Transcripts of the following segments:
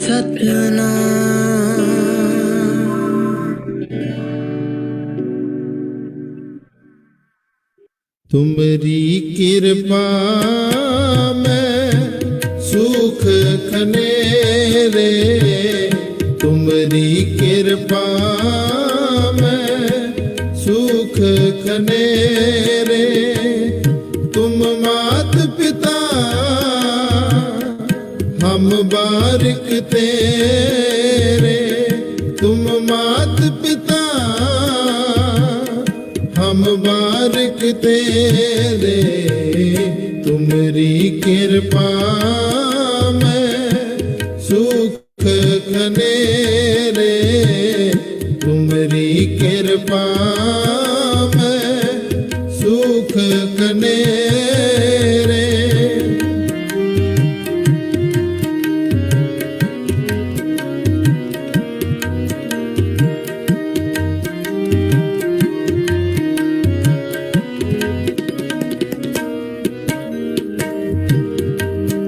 सत्यनाम। तुमरी कृपा में सुख खनेरे, तुमरी कृपा में सुख खनेरे। तुम मात पिता हम बारिक तेरे, तुम मात पिता हम बारिक तेरे। तुमरी कृपा में सुख खनेरे, तुमरी कृपा में सुख खनेरे।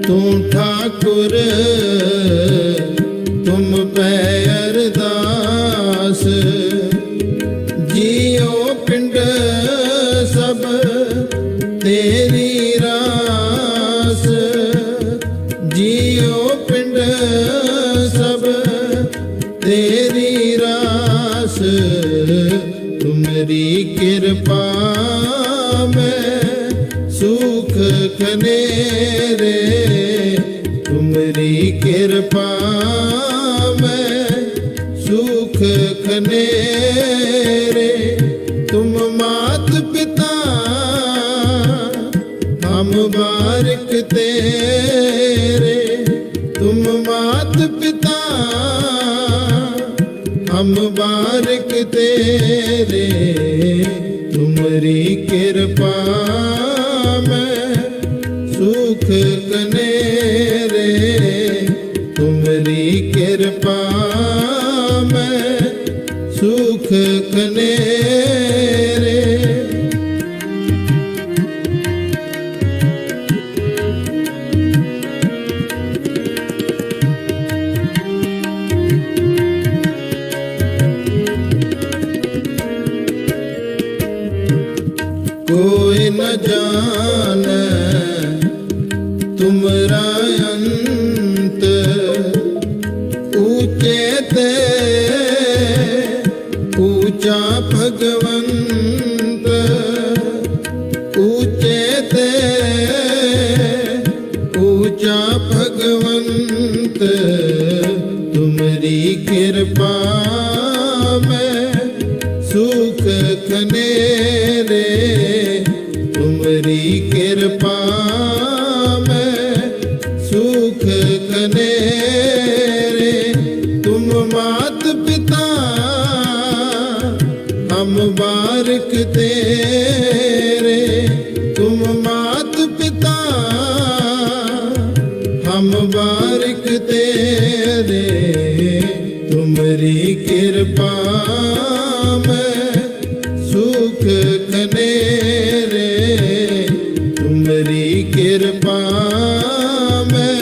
तू ठाकुर तुम पे अरदास, जियो पिंड सब तेरी रास। जियो पिंड सब तेरी रास। तुमरी कृपा में सुख खनेरे, तुमरी कृपा में सुख खनेरे। तुम मात पिता हम बारिक तेरे, तुम मात पिता हम बारिक तेरे। तुमरी कृपा में सुख खनेरे, तुमरी कृपा में सुख खनेरे। कोई न जाने तुमरा अंत, ऊंचे ते ऊंचा भगवंत। ऊंचे ते ऊंचा भगवंत। तुमरी कृपा में सुख खनेरे, तुमरी कृपा में सुख खनेरे। तुम मात पिता हम बारिक तेरे, तुम मात पिता हम बारिक तेरे। तुमरी कृपा में सुख खनेरे, तुमरी कृपा में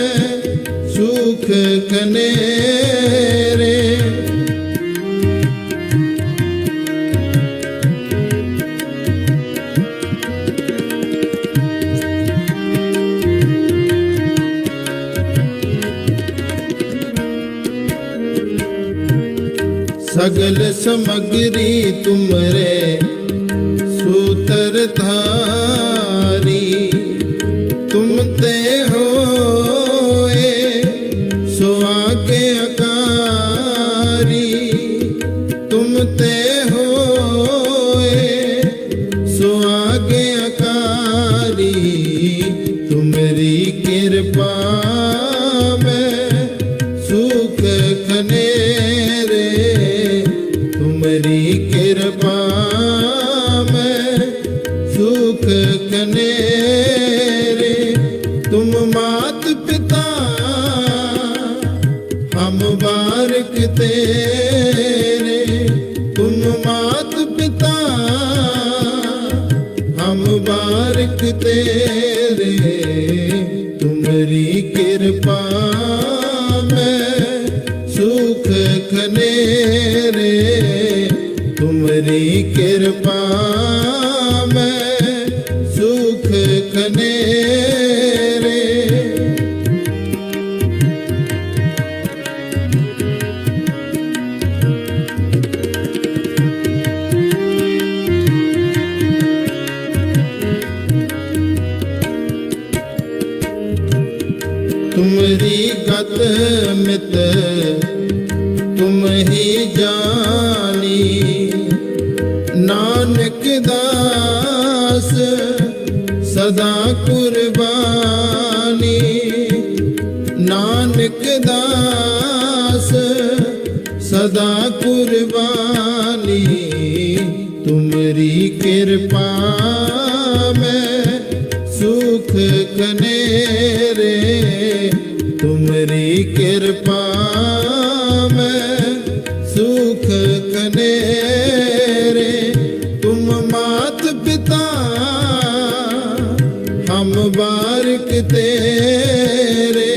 सुख खनेरे। सगल समग्री तुमरे सूत्र धारी। तुम ते होए सो आगे अकारी, तुम ते होए सो आगे अकारी। तुमरी कृपा में सुख खनेरे, तुमरी कृपा में सुख खनेरे। तुम मात पिता हम बारिक तेरे, तुम मात पिता हम बारिक तेरे। तुमरी कृपा में सुख खनेरे, तुमरी कृपा में सुख खनेरे। तुमरी गत मित तुम ही जानी, नानक दास सदा कुर्बानी। नानक दास सदा कुर्बानी, तुमरी कृपा में सुख खनेरे, तुमरी कृपा में सुख खनेरे। तुम मात पिता हम बारिक तेरे,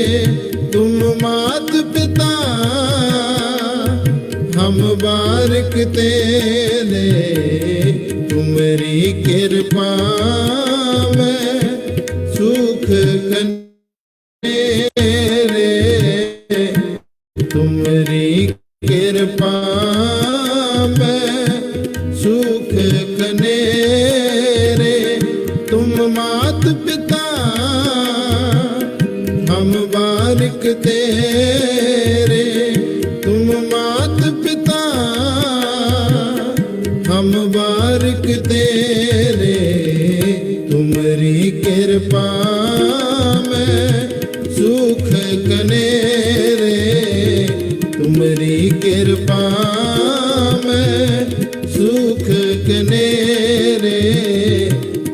तुम मात पिता हम बारिक तेरे। तुमरी कृपा में सुख खनेरे, तुमरी कृपा में सुख खनेरे। तुम मात पिता हम बारिक तेरे, तुम मात पिता हम बारिक तेरे। तुमरी कृपा में सुख खनेरे, तुमरी कृपा में सुख खनेरे।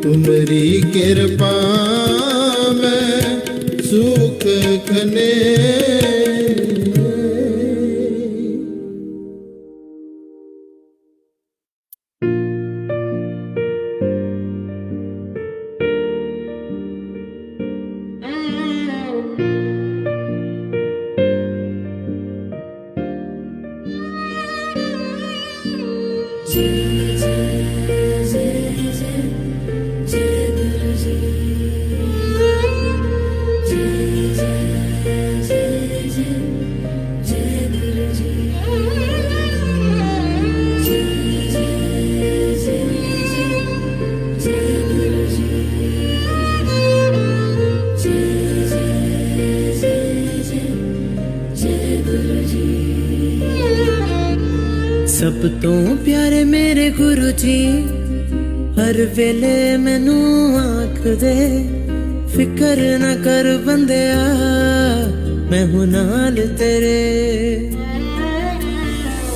तुमरी कृपा में सुख खनेरे। सब तो प्यारे मेरे गुरु जी, हर वेले मैनू आख दे, फिकर ना कर बंदिया मैं हूं नाल तेरे।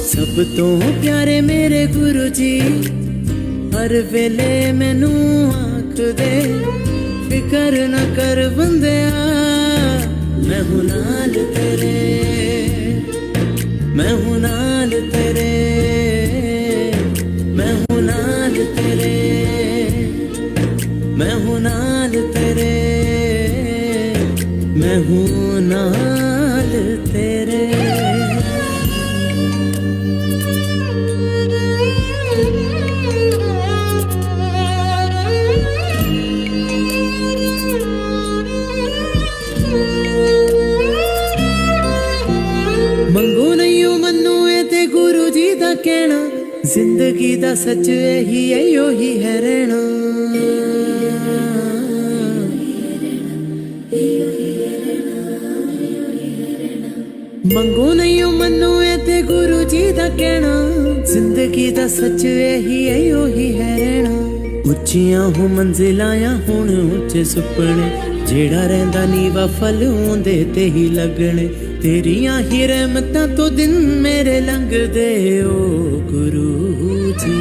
सब तो प्यारे मेरे गुरु जी, हर वेले मैनू आख दे, फिकर ना कर बंदिया मैं हूं नाल तेरे, मैं हूं नाल तेरे, मैं हूं नाल तेरे, मैं हूं नाल तेरे, मैं हूं नाल तेरे। मंगो नहीं मनु ते गुरु जी दा कहना, जिंदगी दा सच यही है योही है रहना। मंगो नहीं मनु ते गुरु जी दा कहना, जिंदगी दा सच यही है योही है रहना। उच्चियां हो मंजिलां हुण उच्चे सुपने, जेड़ा रहिंदा नीवा फल ओंदे ते ही लगने। तेरियां ही रहमतां तो दिन मेरे लंघदे ओ गुरु जी।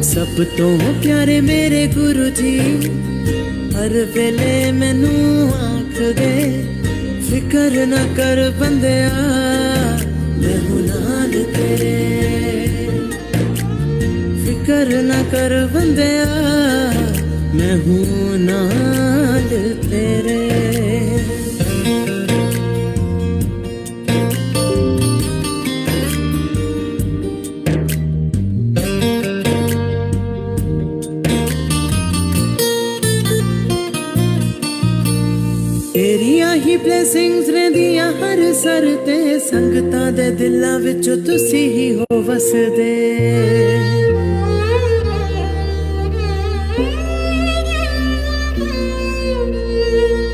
सब तो प्यारे मेरे गुरु जी, हर वेले मैनू आख दे, फिकर ना कर बंदिया मैं हूं नाल तेरे, फिकर ना कर बंदिया मैं हूं नाल तेरे। ਹੀ ਬਲੇਸਿੰਗਸ ਰਹਿੰਦੀਆਂ ਹਰ ਸਰ ਤੇ ਸੰਗਤਾਂ ਦੇ ਦਿਲਾਂ ਵਿੱਚ ਤੁਸੀਂ ਹੀ ਹੋ ਵਸਦੇ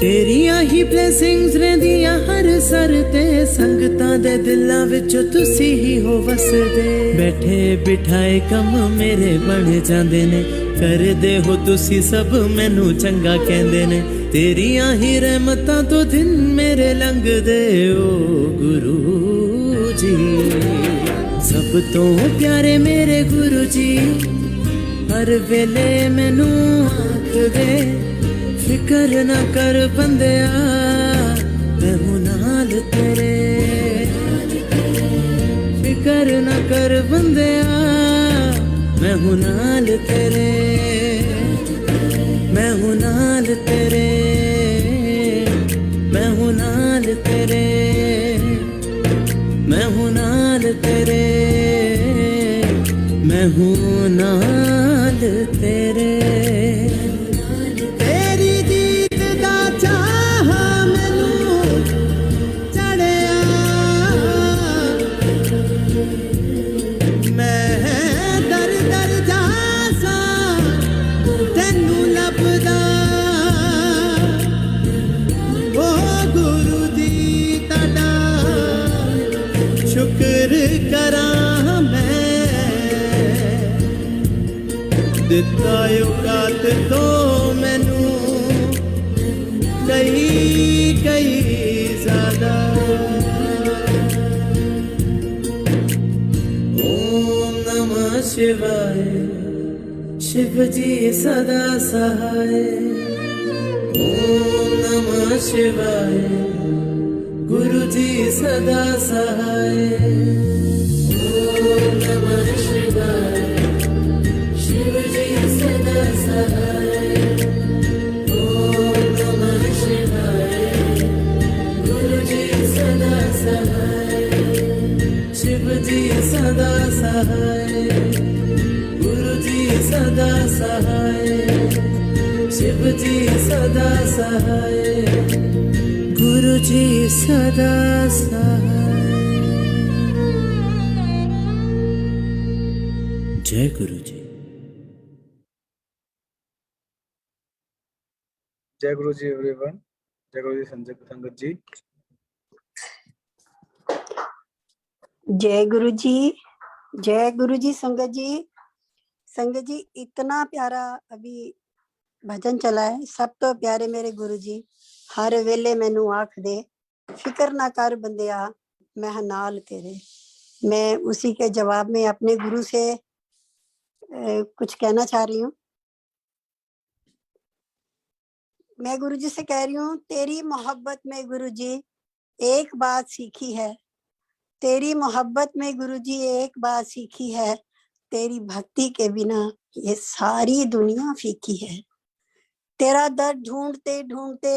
ਤੇਰੀਆਂ ਹੀ ਬਲੇਸਿੰਗਸ ਰਹਿੰਦੀਆਂ ਹਰ ਸਰ ਤੇ ਸੰਗਤਾਂ ਦੇ ਦਿਲਾਂ ਵਿੱਚ ਤੁਸੀਂ ਹੀ ਹੋ ਵਸਦੇ ਬੈਠੇ ਬਿਠਾਏ ਕੰਮ ਮੇਰੇ ਬਣ ਜਾਂਦੇ ਨੇ ਕਰਦੇ ਹੋ ਤੁਸੀਂ ਸਭ ਮੈਨੂੰ ਚੰਗਾ ਕਹਿੰਦੇ ਨੇ ਤੇਰੀਆਂ ਹੀ ਰਹਿਮਤਾਂ ਤੋਂ ਦਿਨ ਮੇਰੇ ਲੰਘਦੇ ਓ ਗੁਰੂ ਜੀ ਸਭ ਤੋਂ ਪਿਆਰੇ ਮੇਰੇ ਗੁਰੂ ਜੀ ਹਰ ਵੇਲੇ ਮੈਨੂੰ ਆਖਦੇ ਫਿਕਰ ਨਾ ਕਰ ਬੰਦਿਆ ਮੈਂ ਹੂੰ ਨਾਲ ਤੇਰੇ ਫਿਕਰ ਨਾ ਕਰ ਬੰਦਿਆ ਮੈਂ ਹੂੰ ਨਾਲ ਤੇਰੇ मैं हूँ नाल तेरे मैं हूँ नाल तेरे मैं हूँ नाल तेरे मैं हूँ नाल तेरे तेरी दीद दा चाह मैनू चढ़िया मैं दर दर जासा तेनू लभदा ओ गुरु जी ताड़ा शुक्र करां मैं दिता औकात तो मैनू कई कई ज़्यादा ओम नमः शिवाय शिव जी सदा सहाय ओम नमः शिवाय गुरु जी सदा सहाय ओम नमः शिवाय शिव जी सदा सहाय ओम नमः शिवाय गुरु जी सदा सहाय शिव जी सदा सहाय गुरु जी सदा सहाय शिव जी सदा सहाय गुरु जी सदा सहाय जय गुरु जी जय गुरु जी एवरीवन जय गुरु जी संगत जी जय गुरु जी जय गुरु जी संगत जी इतना प्यारा अभी भजन चला है सब तो प्यारे मेरे गुरु जी हर वेले मैनू आख दे फिक्र ना कर बंदिया मैं नाल तेरे मैं उसी के जवाब में अपने गुरु से कुछ कहना चाह रही हूँ मैं गुरु जी से कह रही हूँ तेरी मोहब्बत में गुरु जी एक बात सीखी है तेरी मोहब्बत में गुरुजी एक बात सीखी है तेरी भक्ति के बिना ये सारी दुनिया फीकी है तेरा दर ढूंढते ढूंढते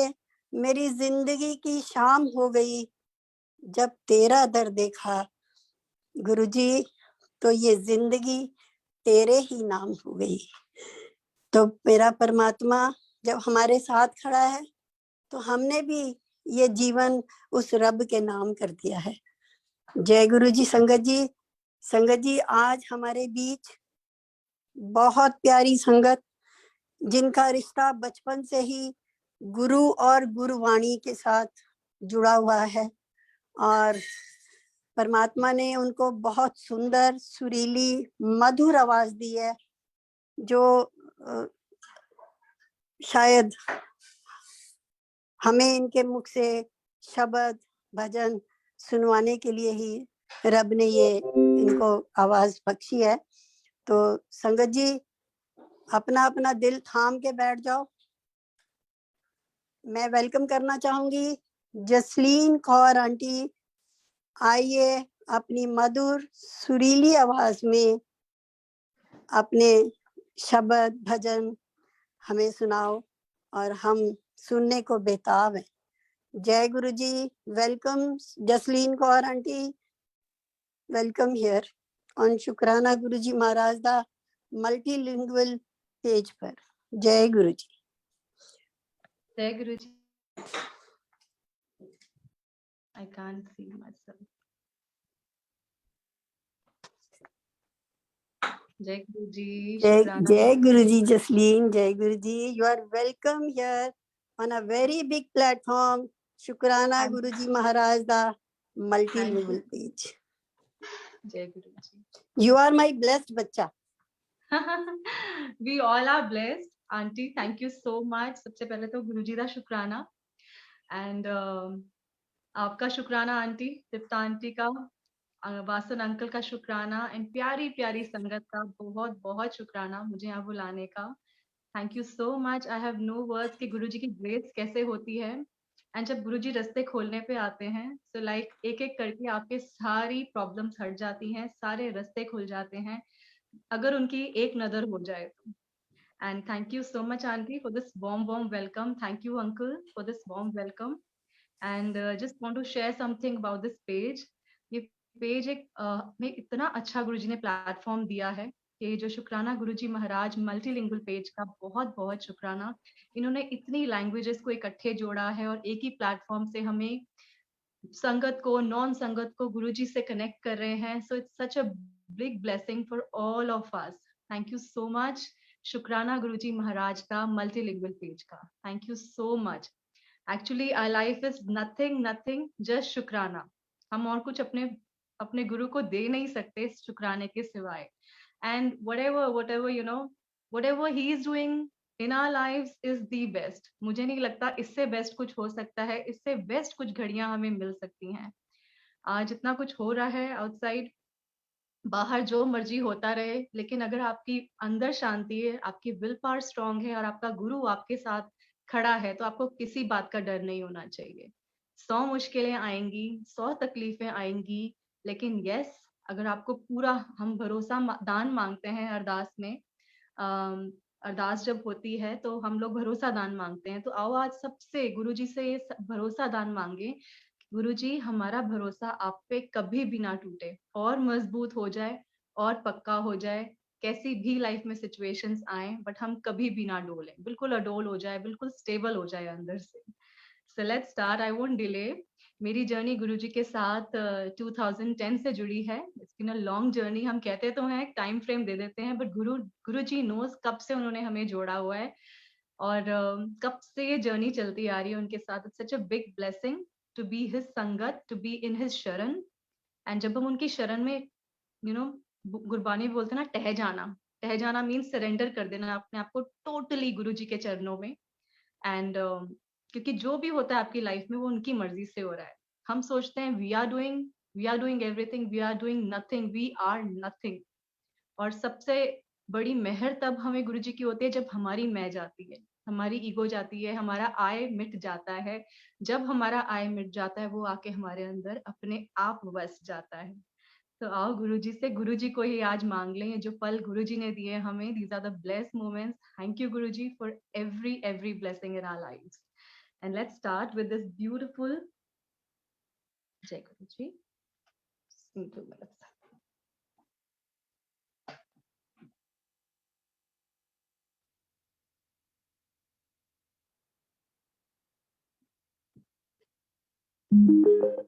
मेरी जिंदगी की शाम हो गई जब तेरा दर देखा गुरुजी तो ये जिंदगी तेरे ही नाम हो गई तो मेरा परमात्मा जब हमारे साथ खड़ा है तो हमने भी ये जीवन उस रब के नाम कर दिया है जय गुरु जी संगत जी आज हमारे बीच बहुत प्यारी संगत जिनका रिश्ता बचपन से ही गुरु और गुरुवाणी के साथ जुड़ा हुआ है और परमात्मा ने उनको बहुत सुंदर सुरीली मधुर आवाज दी है जो शायद हमें इनके मुख से शब्द भजन सुनवाने के लिए ही रब ने ये इनको आवाज बख्शी है तो संगत जी अपना अपना दिल थाम के बैठ जाओ मैं वेलकम करना चाहूंगी जसलीन कौर आंटी आइए अपनी मधुर सुरीली आवाज में अपने शब्द भजन हमें सुनाओ और हम सुनने को बेताब हैं जय Guru ji welcome Jasleen Kaur aunty welcome here on शुक्राना गुरु जी महाराज दा मल्टीलिंगुअल पेज पर जय गुरु जी जय गुरु जी I can't see myself. Jai Guruji, Shukrana. Jai Guruji, Jasleen, Jai Guruji. You are welcome here on a very big platform. Shukrana Guruji Maharaj da multilingual page. Jai Guruji. You are my blessed बच्चा. We all are blessed. Auntie, thank you so much. सबसे पहले तो गुरुजी का शुक्राना and आपका शुक्राना aunty, तृप्ता aunty का, Vasan uncle का शुक्राना एंड प्यारी प्यारी संगत का बहुत बहुत शुक्राना मुझे यहाँ बुलाने का. Thank you so much. I have no words कि गुरुजी की ग्रेस कैसे होती है. एंड जब गुरुजी रास्ते खोलने पे आते हैं तो लाइक एक एक करके आपके सारी प्रॉब्लम्स हट जाती हैं, सारे रास्ते खुल जाते हैं अगर उनकी एक नजर हो जाए तो. And thank you so much, Auntie, for this warm welcome. Thank you, Uncle, for this warm welcome. And just want to share something about this page. ये पेज एक में इतना अच्छा गुरुजी ने प्लेटफॉर्म दिया है कि जो शुक्राना गुरुजी महाराज मल्टीलिंगुअल पेज का बहुत बहुत शुक्राना. इन्होंने इतनी लैंग्वेजेस को इकट्ठे जोड़ा है और एक ही प्लेटफॉर्म से हमें संगत को, नॉन संगत को गुरुजी से कनेक्ट कर रहे हैं. So it's such a big blessing for all of us. Thank you so much शुक्राना गुरुजी महाराज का मल्टीलिंगुअल पेज का. Thank you so much. Actually our life is nothing just शुक्राना. हम और कुछ अपने गुरु को दे नहीं सकते शुक्राने के सिवाय. And whatever you know, whatever he is doing in our lives is the best. मुझे नहीं लगता इससे बेस्ट कुछ हो सकता है, इससे बेस्ट कुछ घड़ियां हमें मिल सकती हैं. आज इतना कुछ हो रहा है आउटसाइड, बाहर जो मर्जी होता रहे, लेकिन अगर आपकी अंदर शांति है, आपकी विल पावर स्ट्रांग है और आपका गुरु आपके साथ खड़ा है तो आपको किसी बात का डर नहीं होना चाहिए. 100 मुश्किलें आएंगी, 100 तकलीफें आएंगी, लेकिन यस, अगर आपको पूरा, हम भरोसा दान मांगते हैं अरदास में, अरदास जब होती है तो हम लोग भरोसा दान मांगते हैं. तो आओ आज सबसे गुरुजी से ये भरोसा दान मांगे. गुरुजी, हमारा भरोसा आप पे कभी भी ना टूटे और मजबूत हो जाए और पक्का हो जाए. कैसी भी लाइफ में सिचुएशंस आए बट हम कभी भी ना डोलें, बिल्कुल अडोल हो जाए, बिल्कुल स्टेबल हो जाए अंदर से. So let's start. I won't delay. मेरी जर्नी गुरुजी के साथ 2010 से जुड़ी है. It's been a long journey. हम कहते तो हैं, टाइम फ्रेम दे देते हैं, बट गुरुजी नोज कब से उन्होंने हमें जोड़ा हुआ है और कब से ये जर्नी चलती आ रही है उनके साथ. It's such a big blessing to be his संगत, to be in his शरण. एंड जब हम उनकी शरण में, यू नो, गुरबानी बोलते हैं ना, टह जाना मीन्स सरेंडर कर देना अपने आप को टोटली गुरुजी के चरणों में. एंड क्योंकि जो भी होता है आपकी लाइफ में वो उनकी मर्जी से हो रहा है. हम सोचते हैं we are doing everything, we are doing nothing, we are nothing. और सबसे बड़ी मेहर तब हमें गुरुजी की होती है जब हमारी मैं जाती है, हमारी ईगो जाती है, हमारा आय मिट जाता है. जब हमारा आय मिट जाता है वो आके हमारे अंदर अपने आप बस जाता है. तो आओ गुरुजी से, गुरुजी को ही आज मांग लें जो पल गुरुजी ने दिए हमें. These are the blessed moments. Thank you Guruji for every blessing in our lives. And let's start with this beautiful Jai Guruji.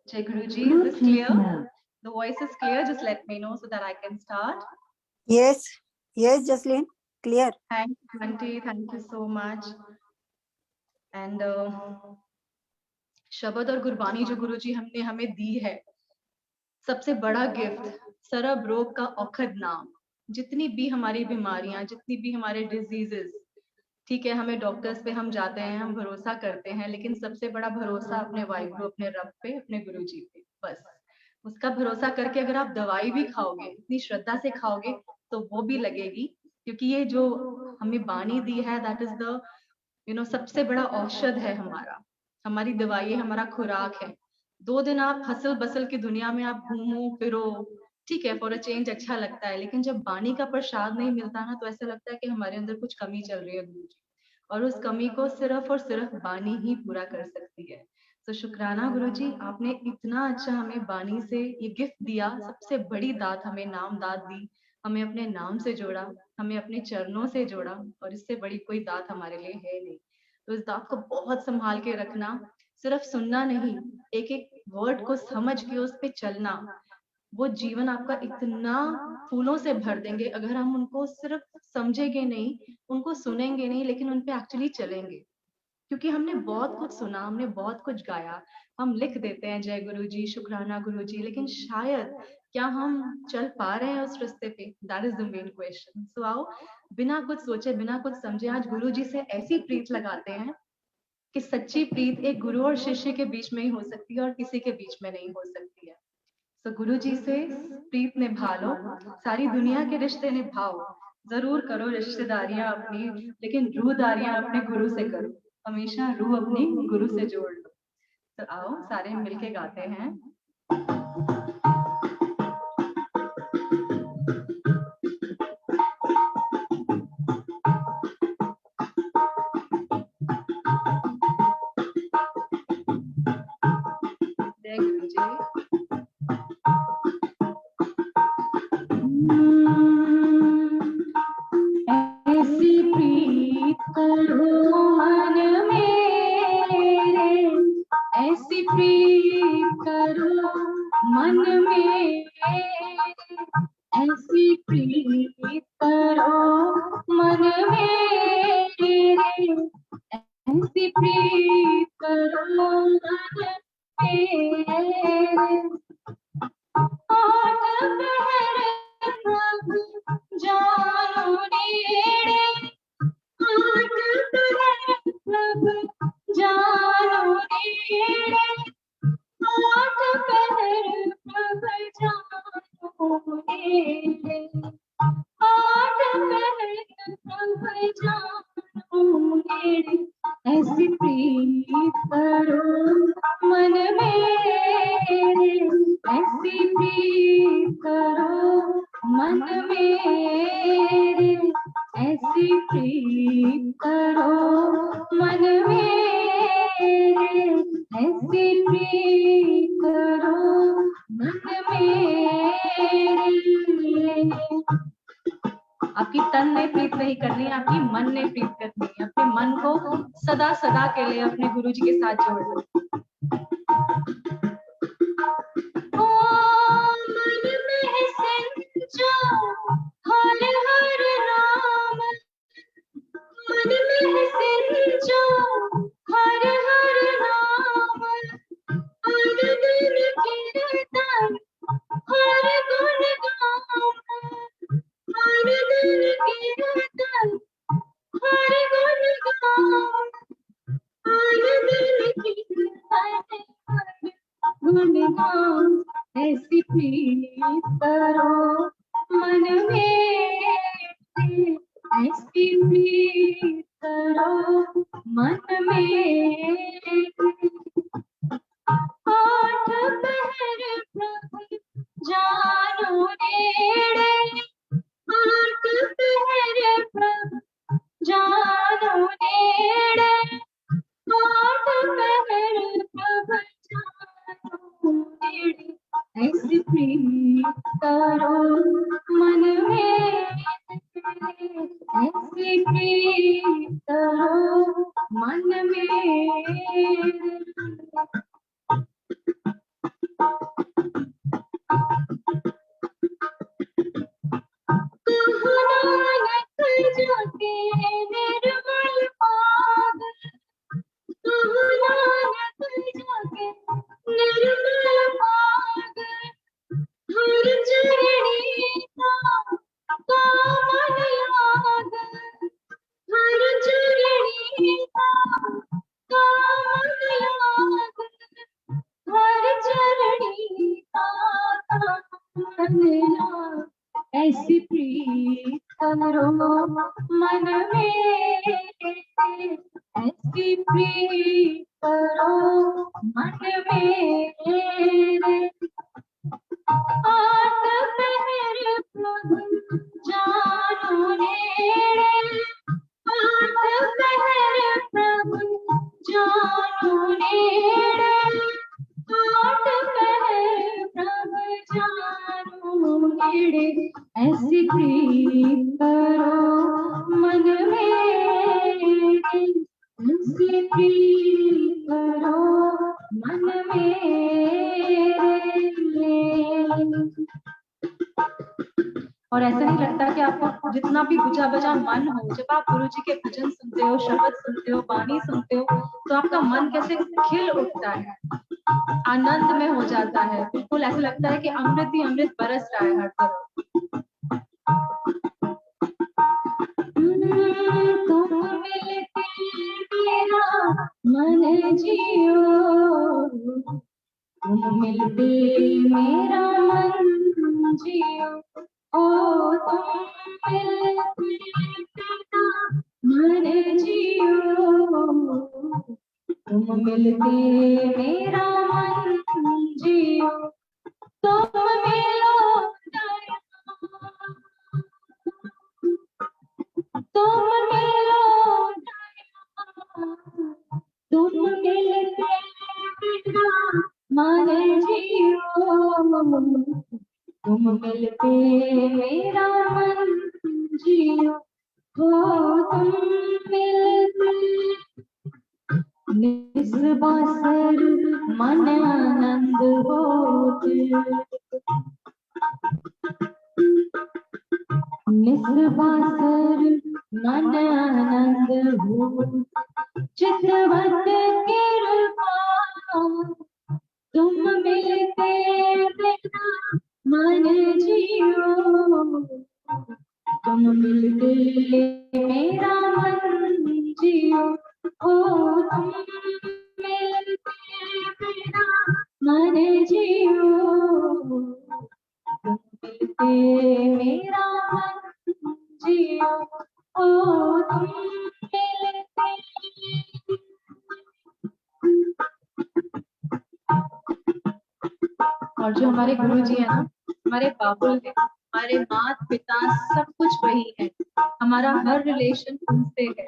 Jai Guruji, is this clear? The voice is clear. Just let me know so that I can start. Yes, Jasleen, clear. Thank you, Auntie. Thank you so much. And शब्द और गुरबानी जो गुरुजी हमने हमें दी है, सबसे बड़ा gift, सरब रोग का औखद नाम. जितनी भी हमारी बीमारियां, जितनी भी हमारे डिजीजेस, ठीक है, हमें डॉक्टर्स पे हम जाते हैं, हम भरोसा करते हैं, लेकिन सबसे बड़ा भरोसा अपने वाहिगुरु, अपने रब पे, अपने गुरुजी पे. बस उसका भरोसा करके अगर आप दवाई भी खाओगे, इतनी श्रद्धा से खाओगे तो वो भी लगेगी. क्योंकि ये जो हमें बानी दी है, दैट इज द सबसे बड़ा औषध है हमारा, हमारी दवाई है, हमारा खुराक है. 2 दिन आप हसल बसल की दुनिया में आप घूमो फिरो, ठीक है, फॉर अ चेंज अच्छा लगता है, लेकिन जब बानी का प्रसाद नहीं मिलता ना तो ऐसा लगता है कि हमारे अंदर कुछ कमी चल रही है गुरुजी, और उस कमी को सिर्फ और सिर्फ बानी ही पूरा कर सकती है. तो शुक्राना गुरुजी, आपने इतना अच्छा हमें बानी से ये गिफ्ट दिया, सबसे बड़ी दात हमें नाम दात दी, हमें अपने नाम से जोड़ा, हमें अपने चरणों से जोड़ा, और इससे बड़ी कोई दात हमारे लिए है नहीं. तो इस दात को बहुत संभाल के रखना, सिर्फ सुनना नहीं, एक एक वर्ड को समझ के उस पे चलना, वो जीवन आपका इतना फूलों से भर देंगे अगर हम उनको सिर्फ समझेंगे नहीं, उनको सुनेंगे नहीं, लेकिन उन पे एक्चुअली चलेंगे। क्योंकि हमने बहुत कुछ सुना, हमने बहुत कुछ गाया, हम लिख देते हैं जय गुरुजी, शुक्राना गुरुजी, लेकिन शायद क्या हम चल पा रहे हैं उस रास्ते पे? That is the main question. So आओ, बिना कुछ सोचे, बिना कुछ समझे, आज गुरुजी से ऐसी प्रीत लगाते हैं कि सच्ची प्रीत एक गुरु और शिष्य के बीच में ही हो सकती है और किसी के बीच में नहीं हो सकती है। तो गुरु जी से प्रीत निभा लो, सारी दुनिया के रिश्ते निभाओ, जरूर करो रिश्तेदारियां अपनी, लेकिन रूहदारियां अपने गुरु से करो, हमेशा रूह अपनी गुरु से जोड़ लो। तो आओ सारे मिलके गाते हैं। जय गुरु जी। ऐसी प्रीत करो मन मेरे, ऐसी प्रीत करो मन मेरे, ऐसी प्रीत करो मन मेरे, ऐसी प्रीत करो मन मेरे। आठ पहर प्रभु जानो नेड़े, आठ पहर प्रभु जानो नेड़े, आठ पहर प्रभु जानो नेड़े, आठ पहर प्रभु जानो नेड़े, ऐसी प्रीत करो मन मेरे, ऐसी प्रीत करो मन मेरे, ऐसी प्रीत करो मन मेरे, ऐसी प्रीत करो मन मेरे। आपकी तन ने प्रीत नहीं करनी है, आपकी मन ने प्रीत करनी है। अपने मन को सदा सदा के लिए अपने गुरु जी के साथ जोड़ लो। मन में संजो हर हर नाम, मन में संजो हर हर नाम, हर दिन कीर्तन हर गुण गान, हर दिन कीर्तन हर गुण गान, हर दिन कीर्तन गुण गान, ऐसी प्रीत करो मन मेरे, ऐसी प्रीत करो मन मेरे। आठ पहर प्रभु जानो नेड़े, आठ पहर प्रभु जानो नेड़े, आठ पहर प्रभु जानो नेड़े, ऐसी प्रीत करो मन मेरे, ऐसी प्रीत करो मन मेरे। कहो नानक जाके निर्मल पाद, कहो नानक जाके निर्मल पाद, हर चरणी का मन लाग, हर चरणी का मन लाग, हर चरणी का मन लाग, ऐसी प्रीत करो मन मेरे, ऐसी प्रीत करो मन मेरे। आठ पहर प्रभु जानो नेड़े, आठ पहर प्रभु जानो नेड़े, आठ पहर प्रभु जानो नेड़े, ऐसी प्रीत करो मन मेरे, ऐसी प्रीत करो मन मेरे। और ऐसा नहीं लगता कि आपको जितना भी बुझा बजा मन हो, जब आप गुरु जी के भजन सुनते हो, शब्द सुनते हो, वाणी सुनते हो, तो आपका मन कैसे खिल उठता है, आनंद में हो जाता है, बिल्कुल ऐसा लगता है कि अमृत ही अमृत बरस रहा है हर तरफ। तुम मिलके मेरा मन जियो, तुम मिलके मेरा मन जियो, ओ तुम मिलके मेरा मन जियो, तुम मिलके मेरा मन जियो, तुम मिलो दया, तुम मिलो दया, तुम मिलके मेरा मन जियो, तुम मिलके मेरा मन जियो, हो तुम मिलके निस्बासर मन आनंद होते, निस्बासर मन आनंद हो, चितवत कृपा तुम मिलके मेरा मन जियो, तुम मिलके मेरा मन जियो, ओ तुम मिलके मेरा मन जियो, तुम मिलके मेरा मन जियो, ओ तुम मिलके। और जो हमारे गुरु जी है ना, हमारे बाबुल है, हमारे माता पिता सब कुछ वही है, हमारा हर रिलेशन उनसे है।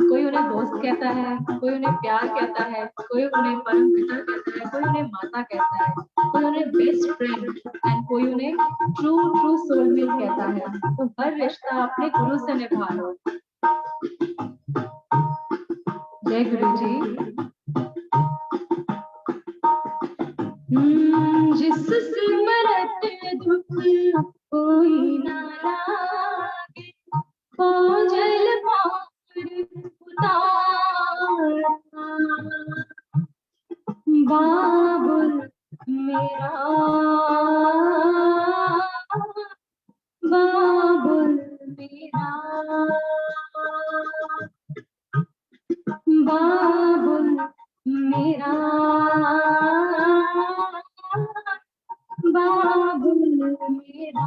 कोई उन्हें दोस्त कहता है, कोई उन्हें प्यार कहता है, कोई उन्हें परम पिता कहता है, कोई उन्हें माता कहता है, कोई उन्हें बेस्ट फ्रेंड एंड कोई उन्हें ट्रू ट्रू सोलमेट कहता है। तो हर रिश्ता अपने गुरु से निभा लो। जय गुरु जी। जिस सिमरत दुख कोई ना लागे, काजल पार उतारना, बाबुल मेरा, बाबुल मेरा, बाबुल मेरा, बाबुल मेरा,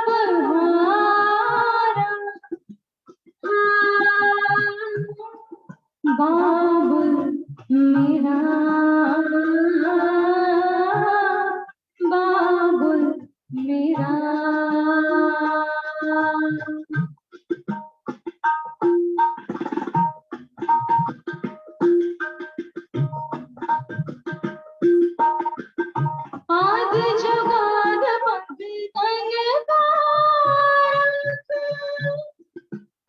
बड़ बाबुल मेरा, बाबुल मेरा, बाबुल मेरा। आद जुगाद पग तन पारक,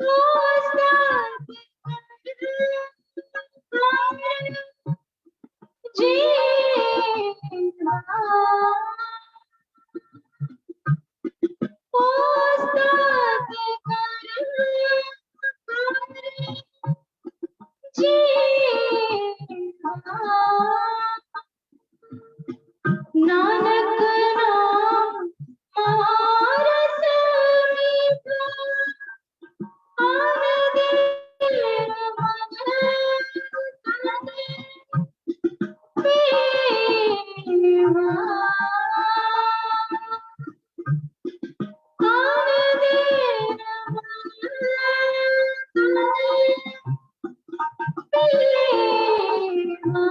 ओस्ताद जीवा, ओस्ताद जीवा, नानक नाम मारस मीठा, आन दिल मन पीवा, आन दिल मन पीवा,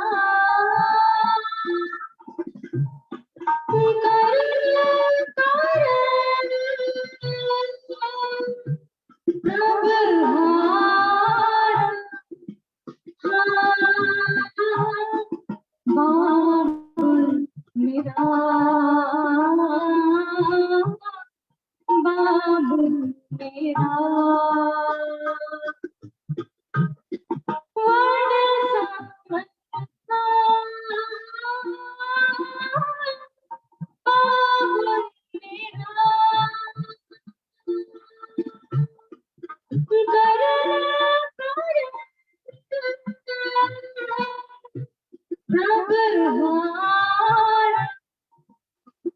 हारा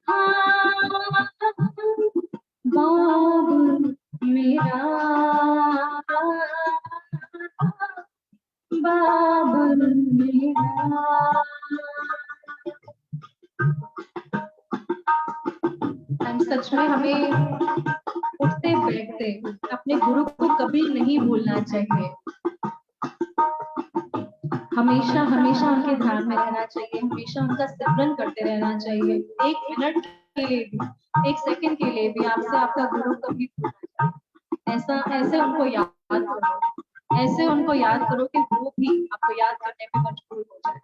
हाँ, बाबुल मेरा बाबुल मेरा। एंड सच में हमें उठते बैठते अपने गुरु को कभी नहीं भूलना चाहिए। हमेशा हमेशा उनके ध्यान में रहना चाहिए, हमेशा उनका सिमरन करते रहना चाहिए। एक मिनट के लिए भी, एक सेकंड के लिए भी आपसे आपका गुरु कभी ऐसा ऐसे उनको याद करो, ऐसे उनको याद करो कि वो भी आपको याद करने में मजबूर हो जाए।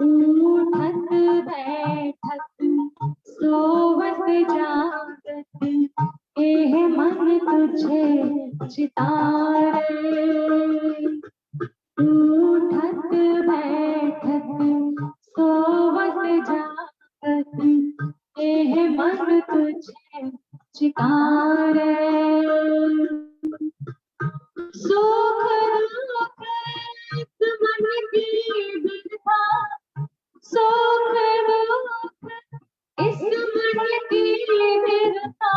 उठत बैठत सोवत जागत एह मन तुझे चितारे। उठत बैठत सोवत जागत एह मन तुझे चितारे। सुख दुख इस मन की बिरथा, सुख दुख इस मन की बिरथा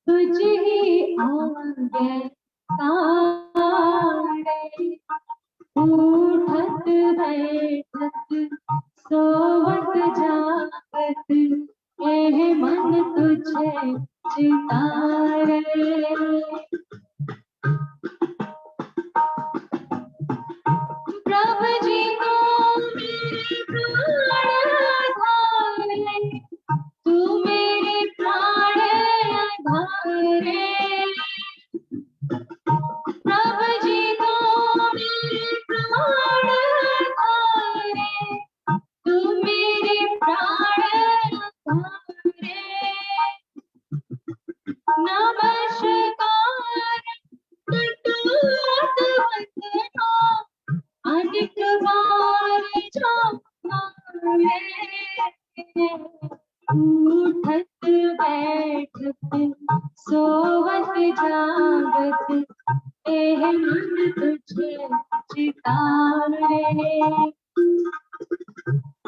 तुझ ही आगे तारे। उठत बैठत सोवत जागत एह मन तुझे चितारे। प्रभु जी को मेरे प्राण आधारे, तू मेरे प्राण आधारे। प्रभु जी को मेरे प्राण आधारे, तू मेरे प्राण आधारे। नमस्कार टूट वंदना अनेक बार जाए। उठत बैठत सोवत जागत एह मन तुझे चितारे।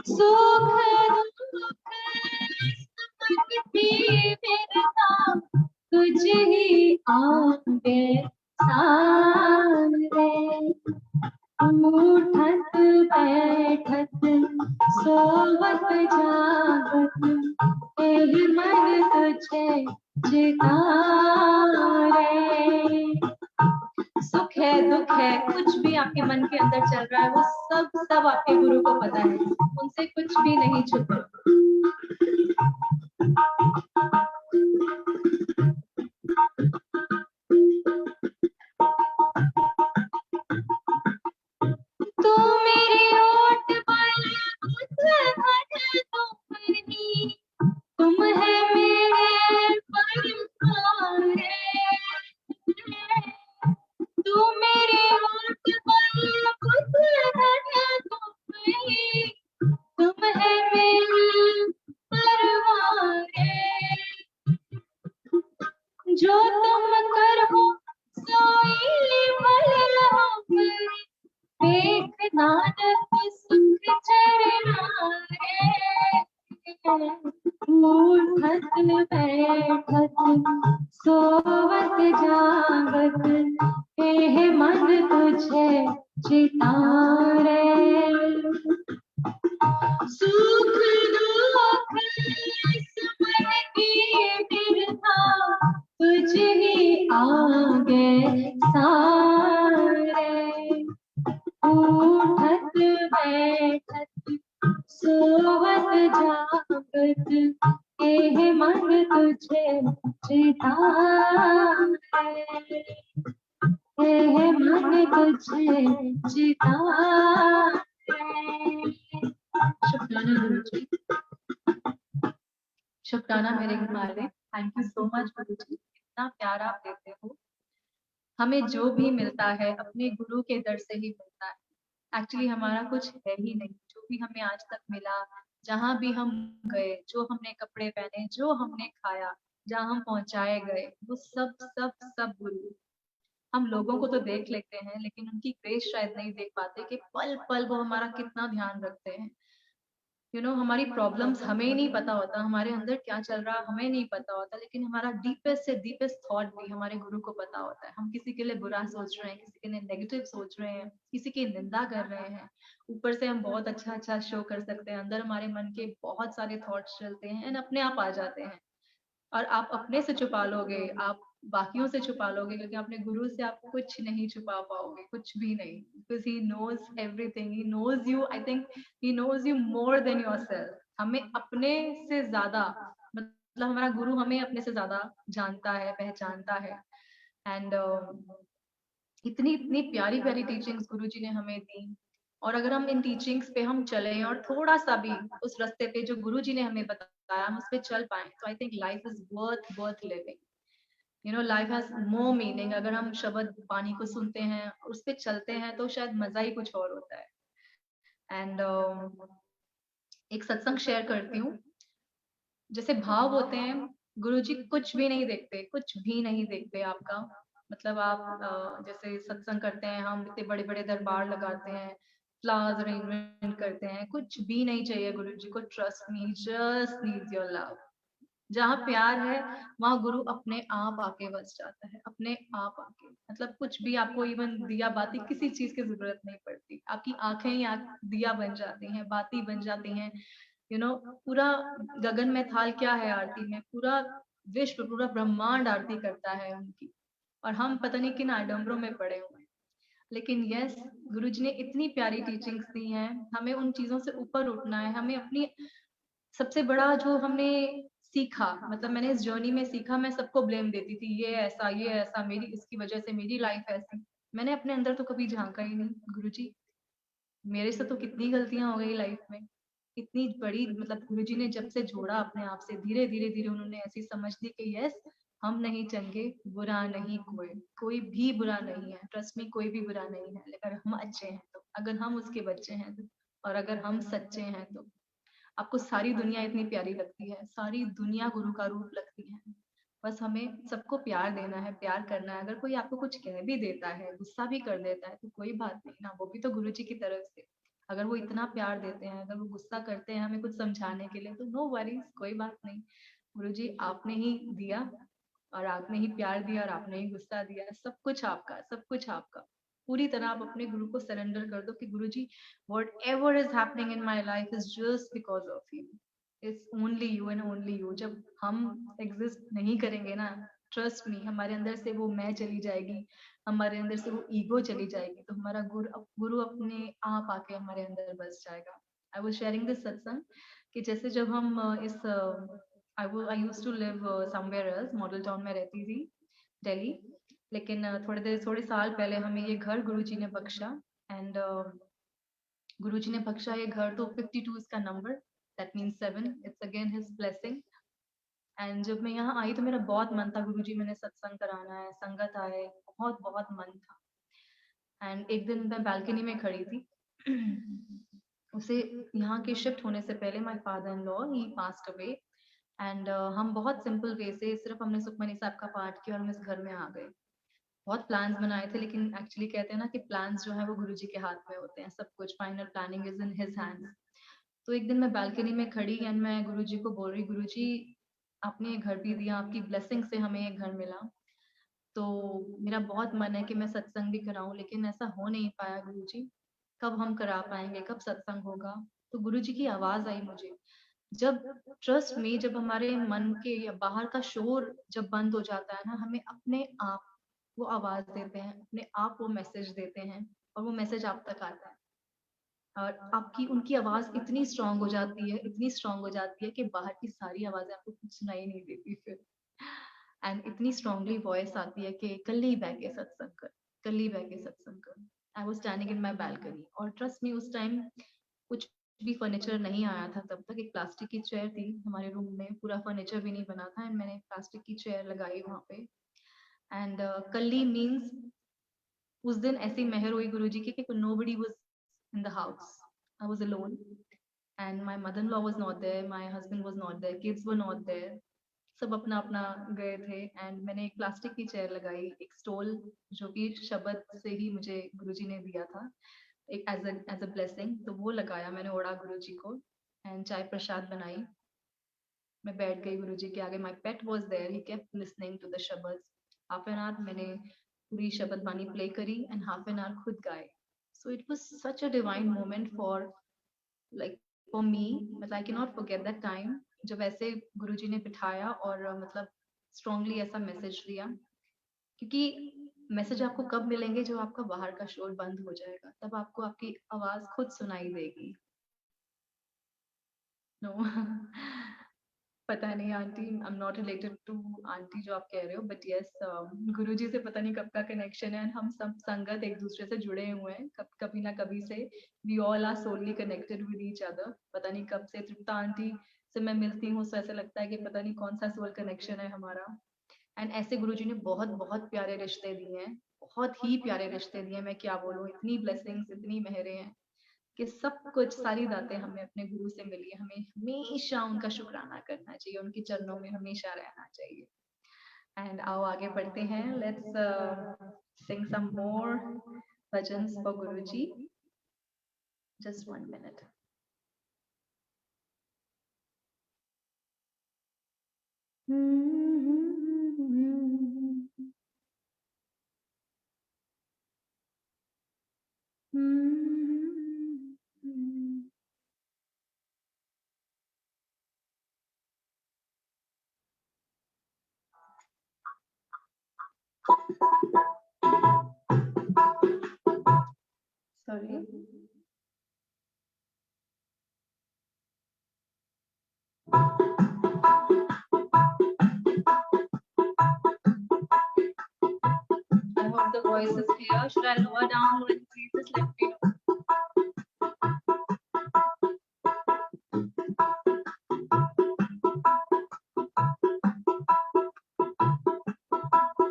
सुख दुख मन की बिरथा तुझ ही आगे सारे। उठत बैठत सोवत जागत एह मन तुझे चितारे। सुख है दुख है कुछ भी आपके मन के अंदर चल रहा है वो सब आपके गुरु को पता है, उनसे कुछ भी नहीं छुपा। तू मेरे ओट पर मुस्कुराए तुम्हारी, तुम है मेरे परमारे। तू मेरे ओट पर मुस्कुराए तुम्हारी, तुम है मेरे परमारे। जो तुम करो सोई भल हमरे, देख नानक सुख चरनारे। उठत बैठत सोवत जागत एह मन तुझे चितारे। सुख दुख इस मन की बिरथा तुझ ही आगे सारे। उठत बैठत सोवत जागत एह मन तुझे चितारे। एह मन तुझे चितारे। शुक्राना गुरु जी, शुक्राना मेरे घुमारे। थैंक यू सो मच गुरु जी, इतना प्यार आप देते हो। हमें जो भी मिलता है अपने गुरु के दर से ही मिलता है। एक्चुअली हमारा कुछ है ही नहीं, जो भी हमें आज तक मिला, जहाँ भी हम गए, जो हमने कपड़े पहने, जो हमने खाया, जहाँ हम पहुंचाए गए, वो सब सब सब गुरु। हम लोगों को तो देख लेते हैं लेकिन उनकी ग्रेस शायद नहीं देख पाते कि पल पल वो हमारा कितना ध्यान रखते हैं। हमारी प्रॉब्लम्स हमें ही नहीं पता होता, हमारे अंदर क्या चल रहा है हमें नहीं पता होता, लेकिन हमारा डीपेस्ट से डीपेस्ट थॉट भी हमारे गुरु को पता होता है। हम किसी के लिए बुरा सोच रहे हैं, किसी के लिए नेगेटिव सोच रहे हैं, किसी की निंदा कर रहे हैं, ऊपर से हम बहुत अच्छा अच्छा शो कर सकते हैं, अंदर हमारे मन के बहुत सारे थॉट्स चलते हैं एंड अपने आप आ जाते हैं। और आप अपने से छुपा लोगे, आप बाकियों से छुपा लोगे, क्योंकि अपने गुरु से आप कुछ नहीं छुपा पाओगे, कुछ भी नहीं, because he knows everything, he knows you, I think he knows you more than yourself. हमें अपने से ज्यादा, मतलब हमारा गुरु हमें अपने से ज्यादा जानता है, पहचानता है। एंड इतनी इतनी प्यारी प्यारी टीचिंग्स गुरु जी ने हमें दी, और अगर हम इन टीचिंग्स पे हम चलें और थोड़ा सा भी उस रास्ते पे जो गुरु जी ने हमें बताया हम उस पे चल पाए, तो I think life is worth living. Life has more meaning. अगर हम शब्द पानी को सुनते हैं, उस पे चलते हैं, तो शायद मजा ही कुछ और होता है। एंड एक सत्संग शेयर करती हूँ। जैसे भाव होते हैं, गुरुजी कुछ भी नहीं देखते, कुछ भी नहीं देखते आपका। मतलब आप जैसे सत्संग करते हैं, हम इतने बड़े बड़े दरबार लगाते हैं, फ्लावर्स अरेंजमेंट करते हैं, कुछ भी नहीं चाहिए गुरुजी को। Trust me, just needs your love. जहाँ प्यार है वहाँ गुरु अपने आप आके बस जाता है, अपने आप आके। मतलब कुछ भी आपको इवन दिया बाती किसी चीज की जरूरत नहीं पड़ती, आपकी आंखें ही दिया बन जाती हैं, बाती बन जाती हैं। पूरा गगन में थाल क्या है आरती में, पूरा विश्व, पूरा ब्रह्मांड आरती करता है उनकी, और हम पता नहीं किन आडंबरों में पड़े हुए हैं। लेकिन यस, गुरुजी ने इतनी प्यारी टीचिंग्स दी हैं, हमें उन चीजों से ऊपर उठना है। हमें अपनी सबसे बड़ा जो हमने सीखा, मतलब मैंने इस जर्नी में सीखा, मैं सबको ब्लेम देती थी, ये ऐसा, मेरी इसकी वजह से मेरी लाइफ ऐसी। मैंने अपने अंदर तो कभी झांका ही नहीं, गुरुजी मेरे से तो कितनी गलतियां हो गई लाइफ में, इतनी बड़ी। मतलब गुरुजी ने जब से जोड़ा अपने आप से, धीरे धीरे धीरे उन्होंने ऐसी समझ दी कि यस, हम नहीं चंगे, बुरा नहीं कोई भी बुरा नहीं है, ट्रस्ट में कोई भी बुरा नहीं है, अगर हम अच्छे हैं तो, अगर हम उसके बच्चे हैं तो, और अगर हम सच्चे हैं तो। आपको सारी दुनिया इतनी प्यारी लगती है, सारी दुनिया गुरु का रूप लगती है, बस हमें सबको प्यार देना है, प्यार करना है। अगर कोई आपको कुछ कह भी देता है, गुस्सा भी कर देता है, तो कोई बात नहीं ना, वो भी तो गुरुजी की तरफ से। अगर वो इतना प्यार देते हैं, अगर वो गुस्सा करते हैं हमें कुछ समझाने के लिए, तो नो वरीज, कोई बात नहीं। गुरुजी आपने ही दिया, और आपने ही प्यार दिया, और आपने ही गुस्सा दिया, सब कुछ आपका, सब कुछ आपका। पूरी तरह आप अपने गुरु को सरेंडर कर दो कि गुरुजी, whatever is happening in my life is just because of you. It's only you and only you. जब हम एग्जिस्ट नहीं करेंगे ना, ट्रस्ट मी, हमारे अंदर से वो मैं चली जाएगी, हमारे अंदर से वो ईगो चली जाएगी, तो हमारा गुरु अपने आप आके हमारे अंदर बस जाएगा। आई वाज शेयरिंग दिस सत्संग कि जैसे जब हम I used to live somewhere else, Model Town में रहती थी, दिल्ली। लेकिन थोड़े साल पहले हमें ये घर गुरुजी ने बख्शा। एंड गुरुजी ने बख्शा ये घर, तो 52 इसका number, that means 7, it's again his blessing. And जब मैं यहाँ आई तो मेरा बहुत मन था, गुरुजी मैंने सत्संग कराना है, संगत आए, बहुत बहुत मन था। एंड एक दिन मैं बालकनी में खड़ी थी उसे यहाँ के शिफ्ट होने से पहले my father in law he passed away. And हम बहुत सिंपल वे से सिर्फ हमने सुखमनी साहब का पाठ किया और हम इस घर में आ गए। बहुत प्लान्स बनाए थे, लेकिन एक्चुअली कहते हैं ना कि प्लान्स जो है वो गुरुजी के हाथ में होते हैं, सब कुछ final planning is in his hands. तो एक दिन मैं बालकनी में खड़ी एंड मैं गुरुजी को बोल रही, गुरुजी आपने ये घर भी दिया, आपकी ब्लेसिंग से हमें ये घर मिला, तो मेरा बहुत मन है कि मैं सत्संग भी कराऊं, लेकिन ऐसा हो नहीं पाया गुरुजी, कब हम करा पाएंगे, कब सत्संग होगा। तो गुरुजी की आवाज आई मुझे, जब ट्रस्ट में, जब हमारे मन के या बाहर का शोर जब बंद हो जाता है ना, हमें अपने आप वो आवाज देते हैं, अपने आप वो मैसेज देते हैं, और वो मैसेज आप तक आता है, और आपकी उनकी आवाज इतनी स्ट्रांग हो जाती है, इतनी स्ट्रांग हो जाती है कि बाहर की सारी आवाजें आपको कुछ सुनाई नहीं देती फिर। एंड इतनी स्ट्रांगली वॉइस आती है कि कल ही बह के सत्संग कर, कल ही बह के सत्संग कर। I was standing in my balcony, और ट्रस्ट मी उस टाइम कुछ भी फर्नीचर नहीं आया था तब तक। एक प्लास्टिक की चेयर थी हमारे रूम में, पूरा फर्नीचर भी नहीं बना था, एंड मैंने प्लास्टिक की चेयर लगाई वहां पे। एंड कल्ली मीन्स उस दिन ऐसी मेहर हुई गुरुजी की कि nobody was in the house. I was alone, and my mother-in-law was not there, my husband was not there, kids were not there. सब अपना अपना गए थे एंड मैंने एक प्लास्टिक की चेयर लगाई, एक स्टॉल जो कि शब्द से ही मुझे गुरुजी ने दिया था, एक एज अ ब्लेसिंग, तो वो लगाया मैंने, ओढ़ा गुरुजी को एंड चाय प्रसाद बनाई। मैं बैठ गई गुरुजी के आगे, my pet was there, he kept listening to the शब्द। हाफ एन आवर मैंने पूरी शब्द बानी प्ले करी एंड हाफ एन आवर खुद गाए। So it was such a divine moment for like for me, मतलब I can not forget that time जब ऐसे गुरुजी ने बिठाया और मतलब स्ट्रांगली ऐसा मैसेज दिया। क्योंकि मैसेज आपको कब मिलेंगे जब आपका बाहर का शोर बंद हो जाएगा, तब आपको आपकी आवाज खुद सुनाई देगी। नो पता नहीं aunty, I am not related to aunty जो आप कह रहे हो, बट यस गुरुजी से पता नहीं कब का कनेक्शन है, हम सब संगत एक दूसरे से जुड़े हुए हैं कभी ना कभी से। We all are solely connected with each other. पता नहीं कब से तृप्ता आंटी से मैं मिलती हूँ, तो ऐसा लगता है कि पता नहीं कौन सा सोल कनेक्शन है हमारा। एंड ऐसे गुरुजी ने बहुत बहुत प्यारे रिश्ते दिए हैं, बहुत ही प्यारे रिश्ते दिए हैं। मैं क्या बोलूँ, इतनी ब्लेसिंग्स, इतनी मेहरें हैं कि सब कुछ, सारी दातें हमें अपने गुरु से मिली है। हमें हमेशा उनका शुक्राना करना चाहिए, उनके चरणों में हमेशा रहना चाहिए। एंड आओ आगे बढ़ते हैं, let's sing some more bhajans for Guruji. Just 1 minute। Sorry। I hope the voice is clear. Should I lower down or increase? Just let me know।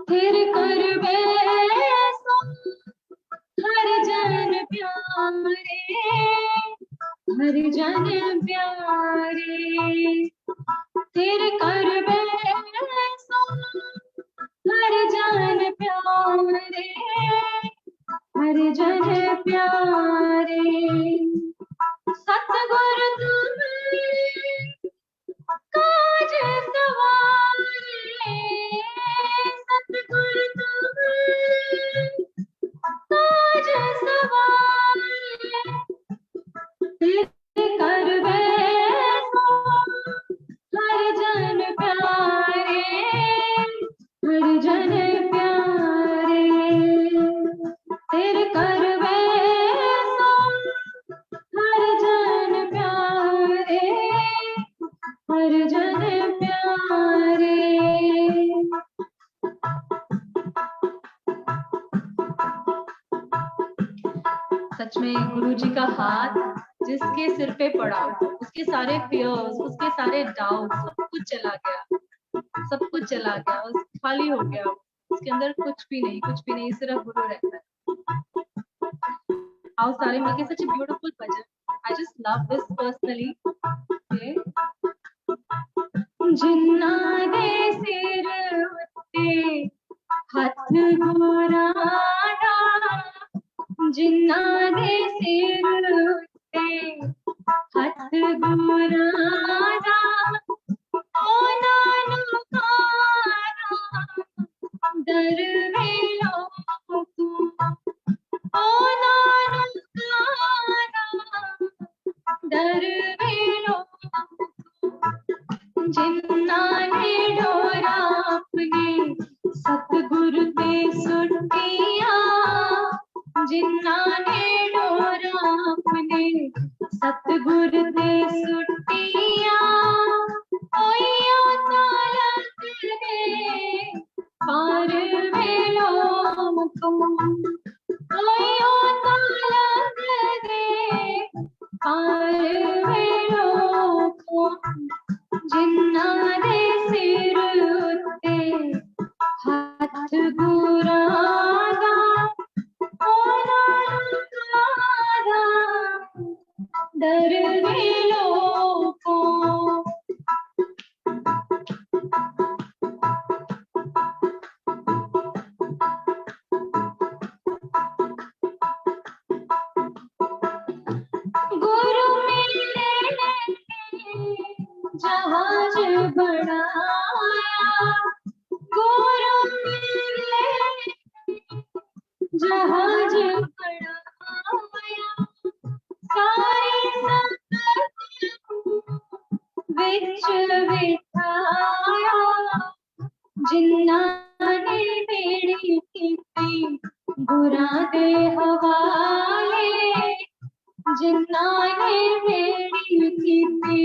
फिर कर बैसो हर जन प्यारे, हर जन प्यारे, फिर कर बैसो हर जन प्यारे, हर जन प्यारे। सतगुरु तुम्हें काज सवारे, सतगुरु तुम्हें काज सवारे, फिर कर बैसो हर जन प्यारे, हर जन प्यारे, फिर कर बैसो हर जन प्यारे, हर जन प्यारे। सच में गुरुजी का हाथ जिसके सिर पे पड़ा, उसके सारे फियर्स, उसके सारे डाउट, सब कुछ चला गया, सब कुछ चला गया, उस खाली हो गया, उसके अंदर कुछ भी नहीं, सिर्फ गुरु रहता है। आओ सारे मिलके, such a beautiful bhajan, I just love this personally. जिन्ना दे सिर उत्ते हथ गुराना, जिन्ना दे सिर उत्ते हथ गुराना, ਉਹਨਾਂ ਨੂੰ ਕਾਰਾ ਦਰ ਵੇਲੋਂ ਤੂੰ, ਉਹਨਾਂ ਨੂੰ ਕਾਰਾ ਦਰ ਵੇਲੋਂ ਤੂੰ। ਜਿਨ੍ਹਾਂ ਨੇ ਡੋਰਾ ਆਪਣੇ ਸਤਿਗੁਰ ਤੇ ਸੁੱਟੀਆਂ, ਜਿਨ੍ਹਾਂ ਨੇ ਡੋਰਾ ਆਪਣੇ ਸਤਿਗੁਰ ਤੇ ਸੁੱਟੀਆਂ, ओयो तालक दे पार वेलों को, ओयो तालक दे पार वेलों को। जिन्ना दे सिर उत्ते हथ गुरादा, ਉਹਨਾਂ ਕਾਰਾ डर वेलों को। बढ़ाया, गुरु मेरे जहाज बढ़ाया, सारी संगत विच बिठाया, जिन्ना ने बेड़ी कीती गुरां दे हवाले, जिन्ना ने बेड़ी कीती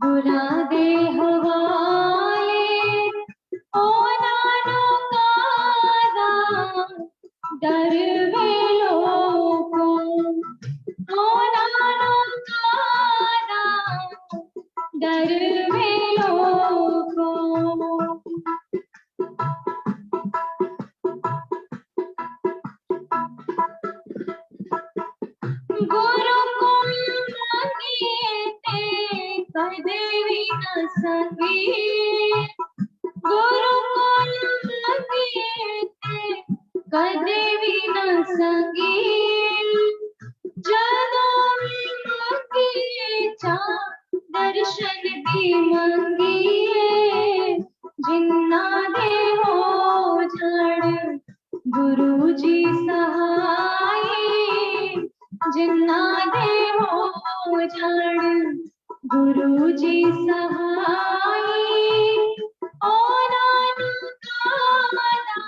गुरां दे हवाले, ओनां नूं कादा डर वे लोगों, ओनां नूं कादा डर वे लोगों। गुरु को मांगिए ते कदे भी न संगी, गुरु को मांगिए ते कदे भी न संगी, जदों भी मांगिए चा दर्शन दी मंगिए, जिन्ना दे हो जड़ गुरु जी सहाय, जिन्ना दे हो जड़ गुरु जी सहाय, ओनां नूं कादा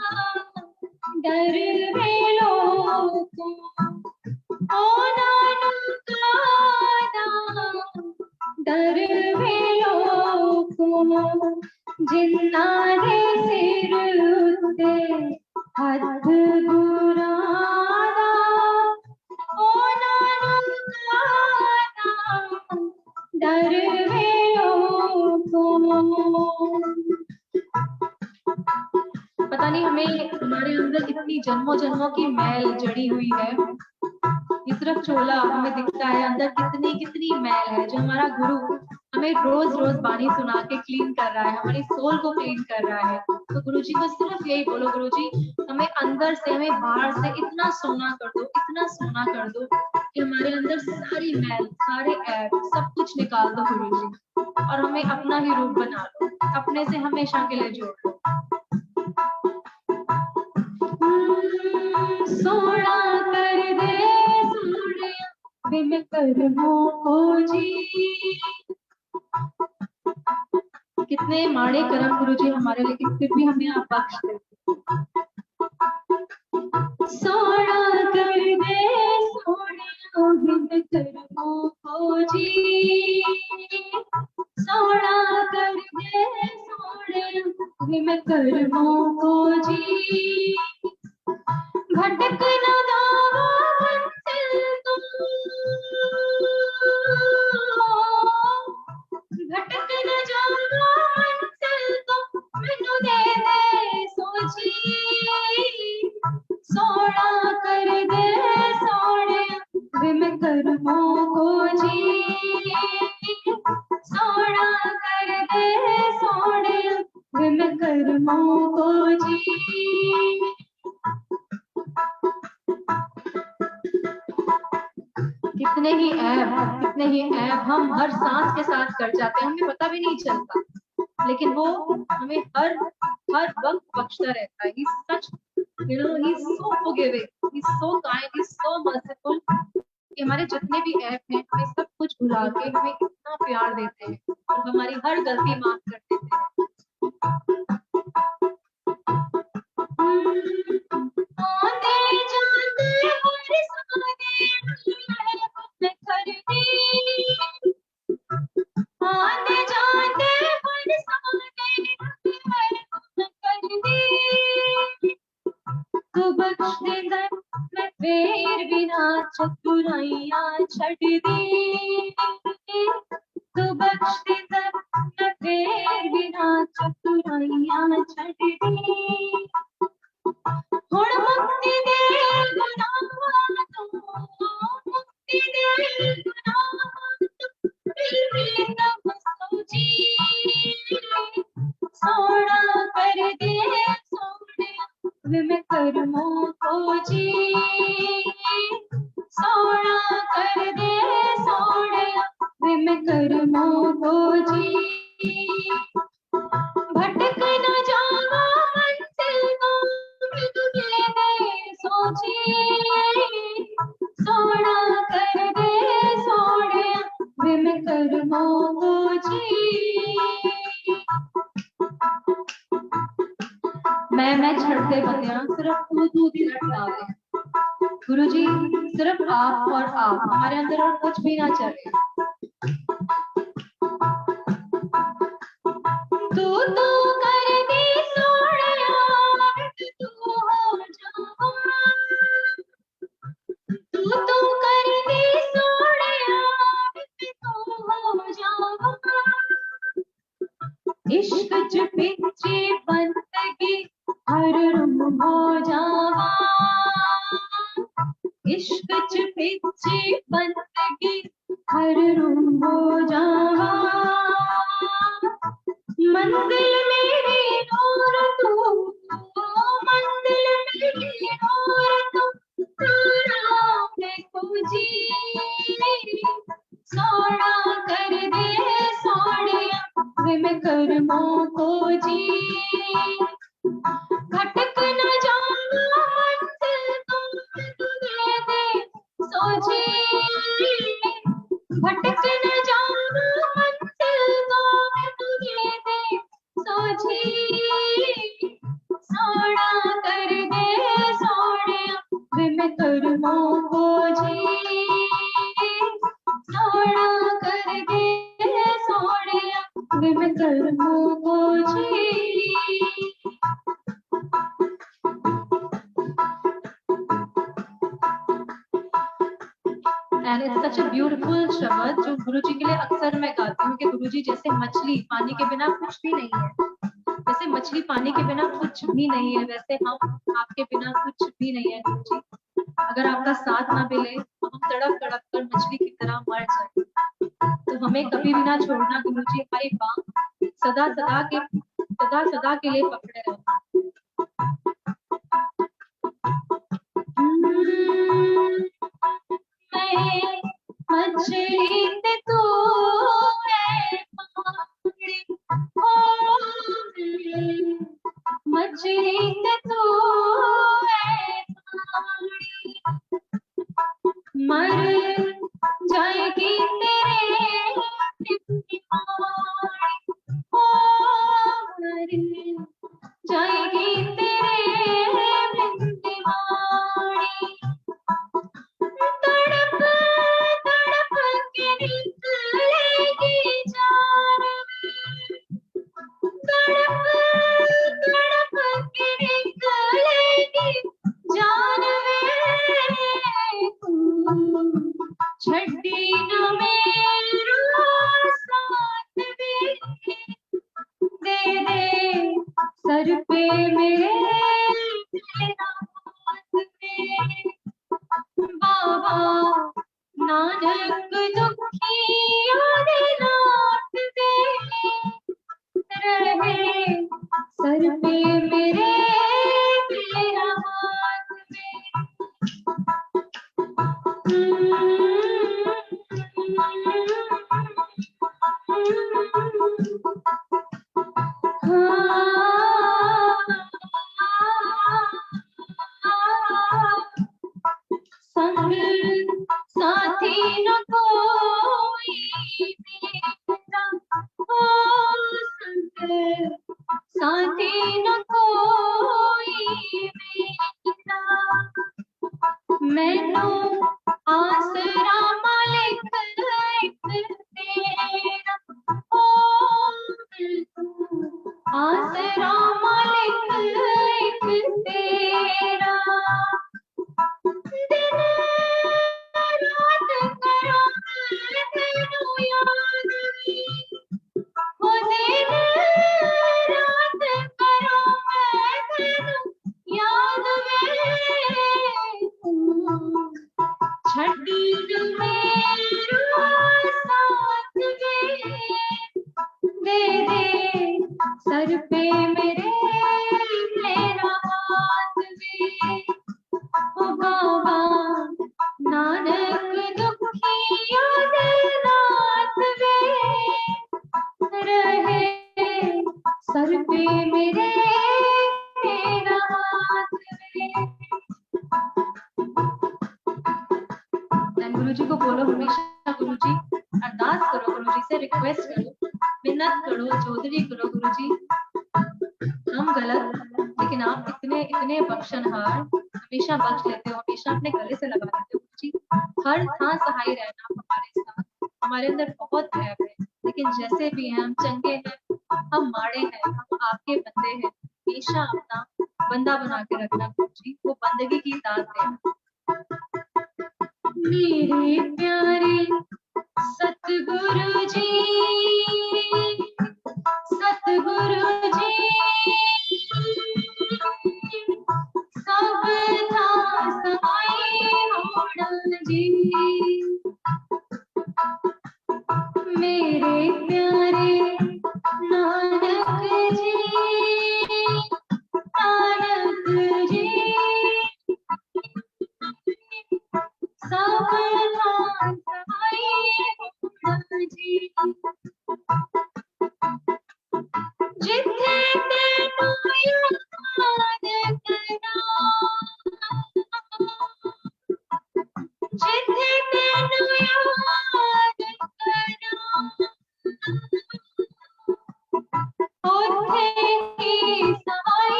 डर वे लोगों, ओनां नूं कादा डर वे लोगों, जिन्ना दे सिर उत्ते हथ गुरां दा, ओनां नूं कादा डर वे लोगों। पता नहीं हमें हमारे अंदर इतनी जन्मों जन्मों की मैल जड़ी हुई है, ये सिर्फ चोला हमें दिखता है, अंदर कितनी कितनी मैल है जो हमारा गुरु हमें रोज रोज बानी सुना के क्लीन कर रहा है, हमारी सोल को क्लीन कर रहा है। तो गुरु जी को सिर्फ यही बोलो, गुरु जी हमें अंदर से हमें बाहर से इतना सोना कर दो, इतना सोना कर दो कि हमारे अंदर सारी मैल सारे ऐब सब कुछ निकाल दो गुरु जी, और हमें अपना ही रूप बना लो, अपने से हमेशा के लिए जोड़ लो। सोना कर दे सोनिया बिन कर्मों को जी, कितने माड़े कर्म गुरु जी हमारे, लेकिन फिर भी हमें आप बख्श दे। सोना कर दे सोनिया बिन कर्मों को जी, सोना कर दे सोनिया बिन कर्मों को जी, भटक न दावा मंजिल तुम, भटक न जावा मंजिल तुम, मैनू दे दे सोची, सोना कर दे सोने बिन कर्मों को जी, सोना कर दे सोने बिन कर्मों को जी। कितने ही ऐब हम हर सांस के साथ कर जाते हैं, हमें पता भी नहीं चलता, लेकिन वो हमें हर वक्त बख्शता रहता है। He's such, you know, he's so forgiving, he's so kind, he's so merciful, कि हमारे जितने भी ऐब हैं हमें सब कुछ भुला के हमें इतना प्यार देते हैं और हमारी हर गलती माफ कर देते हैं। आते जाते हर सादे मैं करती, आते जाते हर सादे मैं करती, तू बख्श दे मैं फेर बिना चतुराइयां छड़ दी, तू बख्श दे मैं फेर बिना चतुराइयां छड़ दी, हुण मुक्ति दे गुनाहां तो, मुक्ति दे गुनाहां तो, मेरी तब सोची, सोना कर दे सोने मैं कर्मों को जी, सोना कर दे सोने मैं कर्मों को जी। मैं छड़ते बंदियां सिर्फ तू दी लट ला रहे। गुरुजी सिर्फ आप और आप, हमारे अंदर और कुछ भी ना चले। तू कर दे सोहणिया तू हो जावा, तू कर दे सोहणिया तू हो जावा। इश्क च पिछे बंदगी हर रूम हो जावा, इश्क च पिछे बंदगी हर रूम हो जावा। मंजिल मेरी नूर तू, मंजिल मेरी नूर तू, तारा मैं खोजी सोना कर दे सोनिया वे मैं कर्मों को जी। भटक न जाऊं मंजिल तू दे दे सोची, भटक न जाऊं मंजिल तू दे दे सोची। सोना कर दे सोनिया वे मैं कर्मों को जी, सोना कर दे सोनिया वे मैं कर्मों को जी। And it's such a beautiful shabad जो गुरुजी के लिए अक्सर मैं गाती हूँ कि गुरुजी जैसे मछली पानी के बिना कुछ भी नहीं है, जैसे मछली पानी के बिना कुछ भी नहीं है, वैसे हम आपके बिना कुछ भी नहीं है गुरुजी। अगर आपका साथ ना मिले तो हम तड़प तड़प कर मछली की तरह मर जाए। तो हमें कभी भी ना छोड़ना गुरुजी, हमारी बांह सदा के लिए पकड़े रहो। मैं मछली ते तू है पानी, ओ मछली ते तू है पानी, मर जाएगी तेरे ओ मर जाएगी तेरे बिंदीवानी। तड़प तड़प के निकलेगी जान, तड़प तड़प के निकलेगी जान वे तू छड्डी न मेरा साथ वे, दे दे सर पे मेरे तेरा हाथ वे। बाबा नानक दुखिया दे नाथ दे, रहे सर पे मेरे तेरा हाथ में। संग साथी न कोई मेरा, ओ संग साथी न कोई मेरा। मैनू आसरा मालिक एक तेरा, ओ आसरा मालिक एक तेरा। दिन रात करो मैं तेनू याद वी, ओ दिन रात करो मैं तेनू याद वे तू छड्डी न मेरा साथ वे, दे दे सर पे मेरे तेरा हाथ वे। ओ बाबा नानक दुखिया दे नाथ वे, रहे सर पे मेरे तेरा हाथ वे। गुरुजी को बोलो हमेशा, गुरुजी अरदास करो, गुरुजी से रिक्वेस्ट करो, मिन्नत करो, चौधरी करो गुरुजी। हम गलत लेकिन आप इतने इतने बख्शनहार, हमेशा बख्श लेते हो, हमेशा अपने गले से लगा लेते हो गुरुजी। हर हाँ सहाय रहना हमारे साथ। हमारे अंदर बहुत ऐब है, लेकिन जैसे भी हैं हम चंगे हैं, हम माड़े हैं, हम आपके बंदे हैं। हमेशा अपना बंदा बना के रखना गुरुजी, वो बंदगी की दात देना। मेरे प्यारे सतगुरु जी, सतगुरु जी, सब था सहाय होना जी। मेरे प्यारे नानक जी, नानक जी, सब था सहाय होना जी। जिथे तेनू याद करा, जिथे तेनू याद करा, उथे ही सहाय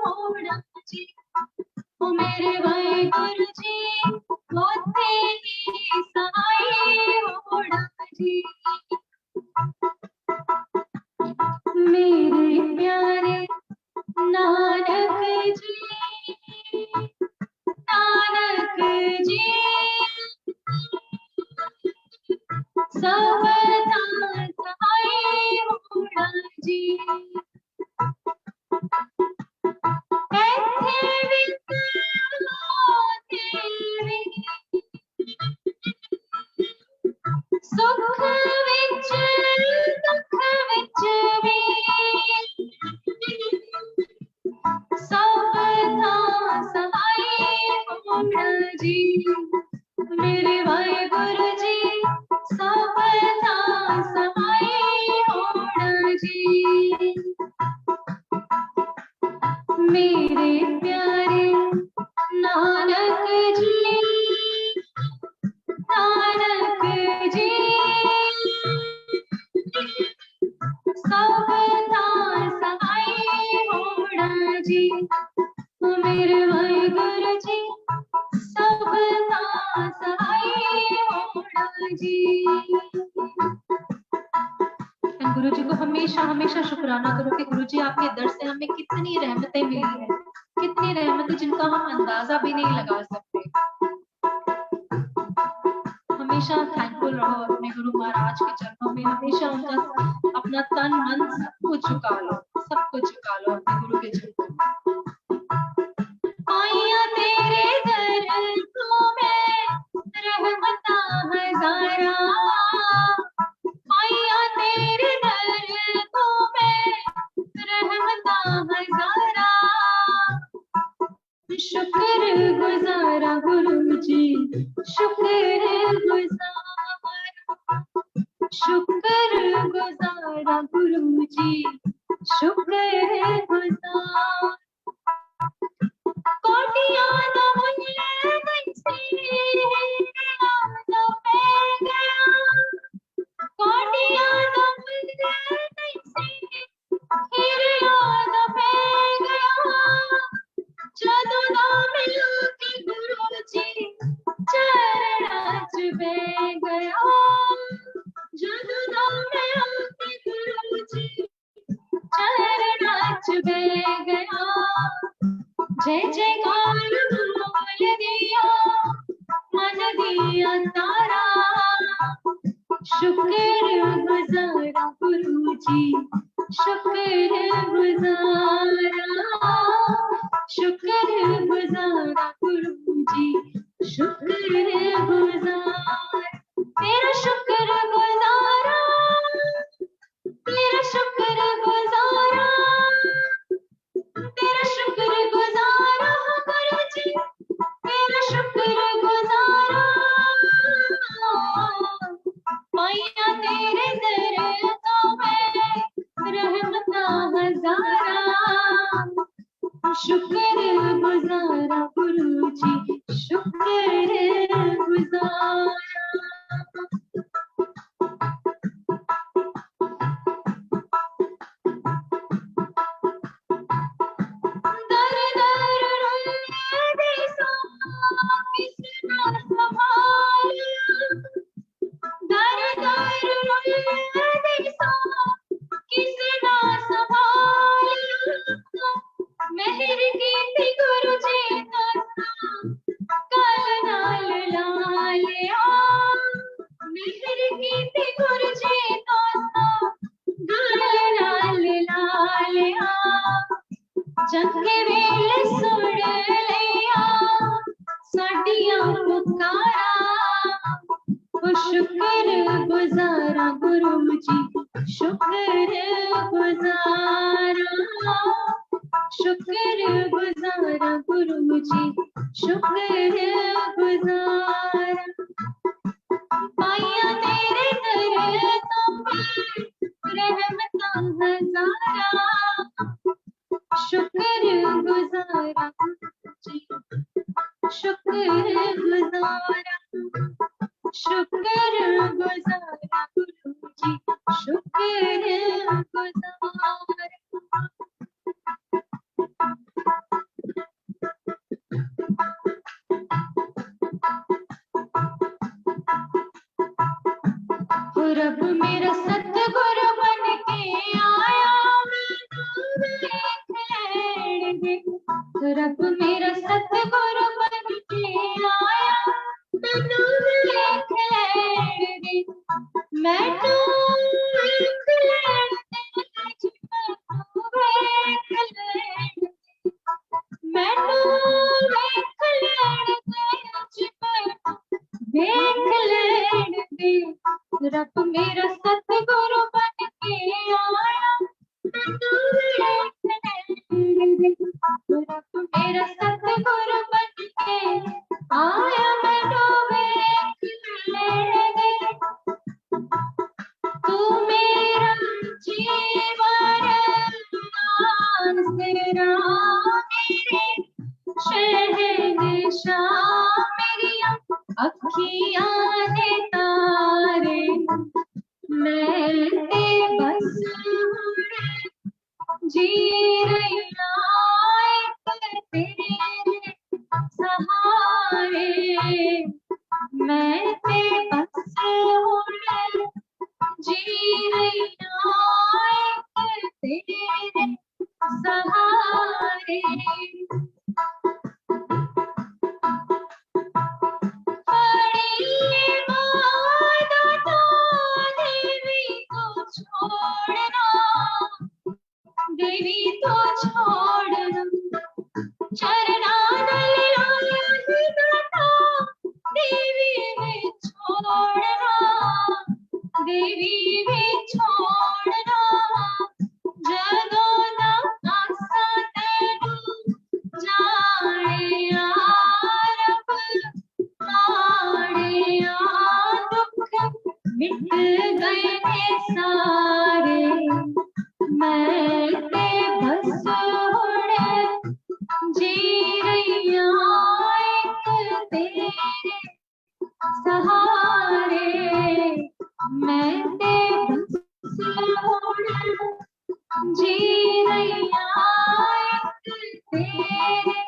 होना जी। ओ मेरे वाहेगुरु जी, उथे ही सहाय होना जी। मेरे प्यारे नानक जी, नानक जी, सब था सहाय होना जी। ऐथे विच तेरी, सुख विच दुख विच भी, सब था सहाय होना जी। मेरे वाहेगुरु जी, सब था सहाय होना जी। मेरे प्यारे नानक जी, नानक जी, सब था सहाय होना जी। मेरे वाहेगुरु जी, सब था सहाय होना जी। गुरु जी को हमेशा हमेशा शुक्राना करो कि गुरु जी आपके दर से हमें कितनी रहमतें मिली है, कितनी रहमतें जिनका हम अंदाजा भी नहीं लगा सकते। हमेशा थैंकफुल रहो अपने गुरु महाराज के चरणों में, हमेशा उनका अपना तन मन सब कुछ झुका लो, सब कुछ झुका लो अपने गुरु के चरणों में। आइया तेरे दर को मैं रहमता हजारा, आइया तेरे दर को मैं रहमता हजारा। शुक्र गुजारा गुरु जी, शुक्र गुजारा, शुक्र गुजारा गुरु जी, शुक्र गुजार। कोटियां दा मुल्ले नसी आदा पै गया, कोटियां दा मुल्ले नसी आदा पै गया। जदों दा मिल के गुरु जी चरणा च बह गया, जदों दा मिल के गुरु जी चरणा च बह गया। जय जयकार बोल दिया मन दिया तारा, शुक्र गुजारा गुरु जी, शुक्र गुजारा, शुक्र गुजारा गुरु जी, शुक्र गुजार। तेरा शुक्र गुजारा, तेरा शुक्र गुजारा, तेरा शुक्र गुजारा गुरु जी, तेरा शुक्र गुजारा। माया तेरे दर तो मैं रहमता हजारा, शुक्र गुजारा गुरु जी, शुक्र गुजारा। पुकारा, वो शुक्र गुजारा गुरु जी, शुक्र गुजारा, शुक्र गुजारा गुरु जी, शुक्र गुजारा। पाया तेरे दर तो रहमतां हजारा, शुक्र गुजारा जी, शुक्र गुजारा, शुक्र गुजारा गुरु जी, शुक्र गुजारा। रब मेरा सतगुरु बन के आया, मैनू वेख लैण दे। रब मेरा सतगुरु बन के आया, मैनू वेख लैण दे। मैनू वेख लैण दे, मैनू वेख लैण दे। मैनू वेख लैण दे, वेख लैण दे। रब मेरा सतगुरु बन के आया, मैनू वेख लैण दे। रब मेरा सतगुरु बन के आया, मैनू वेख लैण दे। तू मेरा जीवन आसरा, मेरे शहंशाह, मेरिया अखियां दे तारे। मैं ते बस जी रही तेरे सहारे। मैं ते बस जी रही तेरे सहारे। देवी तो छोड़ना, चरना देवी में छोड़ना, देवी में छोड़ना। जदों दा आसा तैनू जाने रब, माड़े दुख मिट गए ने सारे। मैं ते बस हुण जी रही एक तेरे सहारे। मैं ते बस हुण जी रही एक तेरे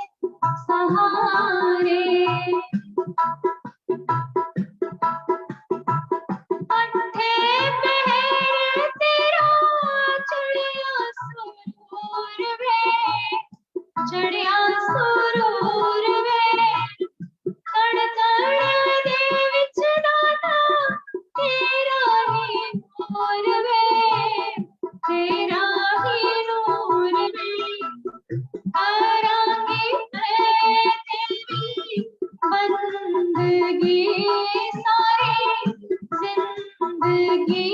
सहारे। अंधे पहर तेरा चढ़िया सुरूर वे, चढ़िया सुरूर वे। तड़ तड़ दे विच दाता तेरा ही नूर वे, तेरा ही नूर वे। करांगी मैं तेरी बंदगी सारी जिंदगी,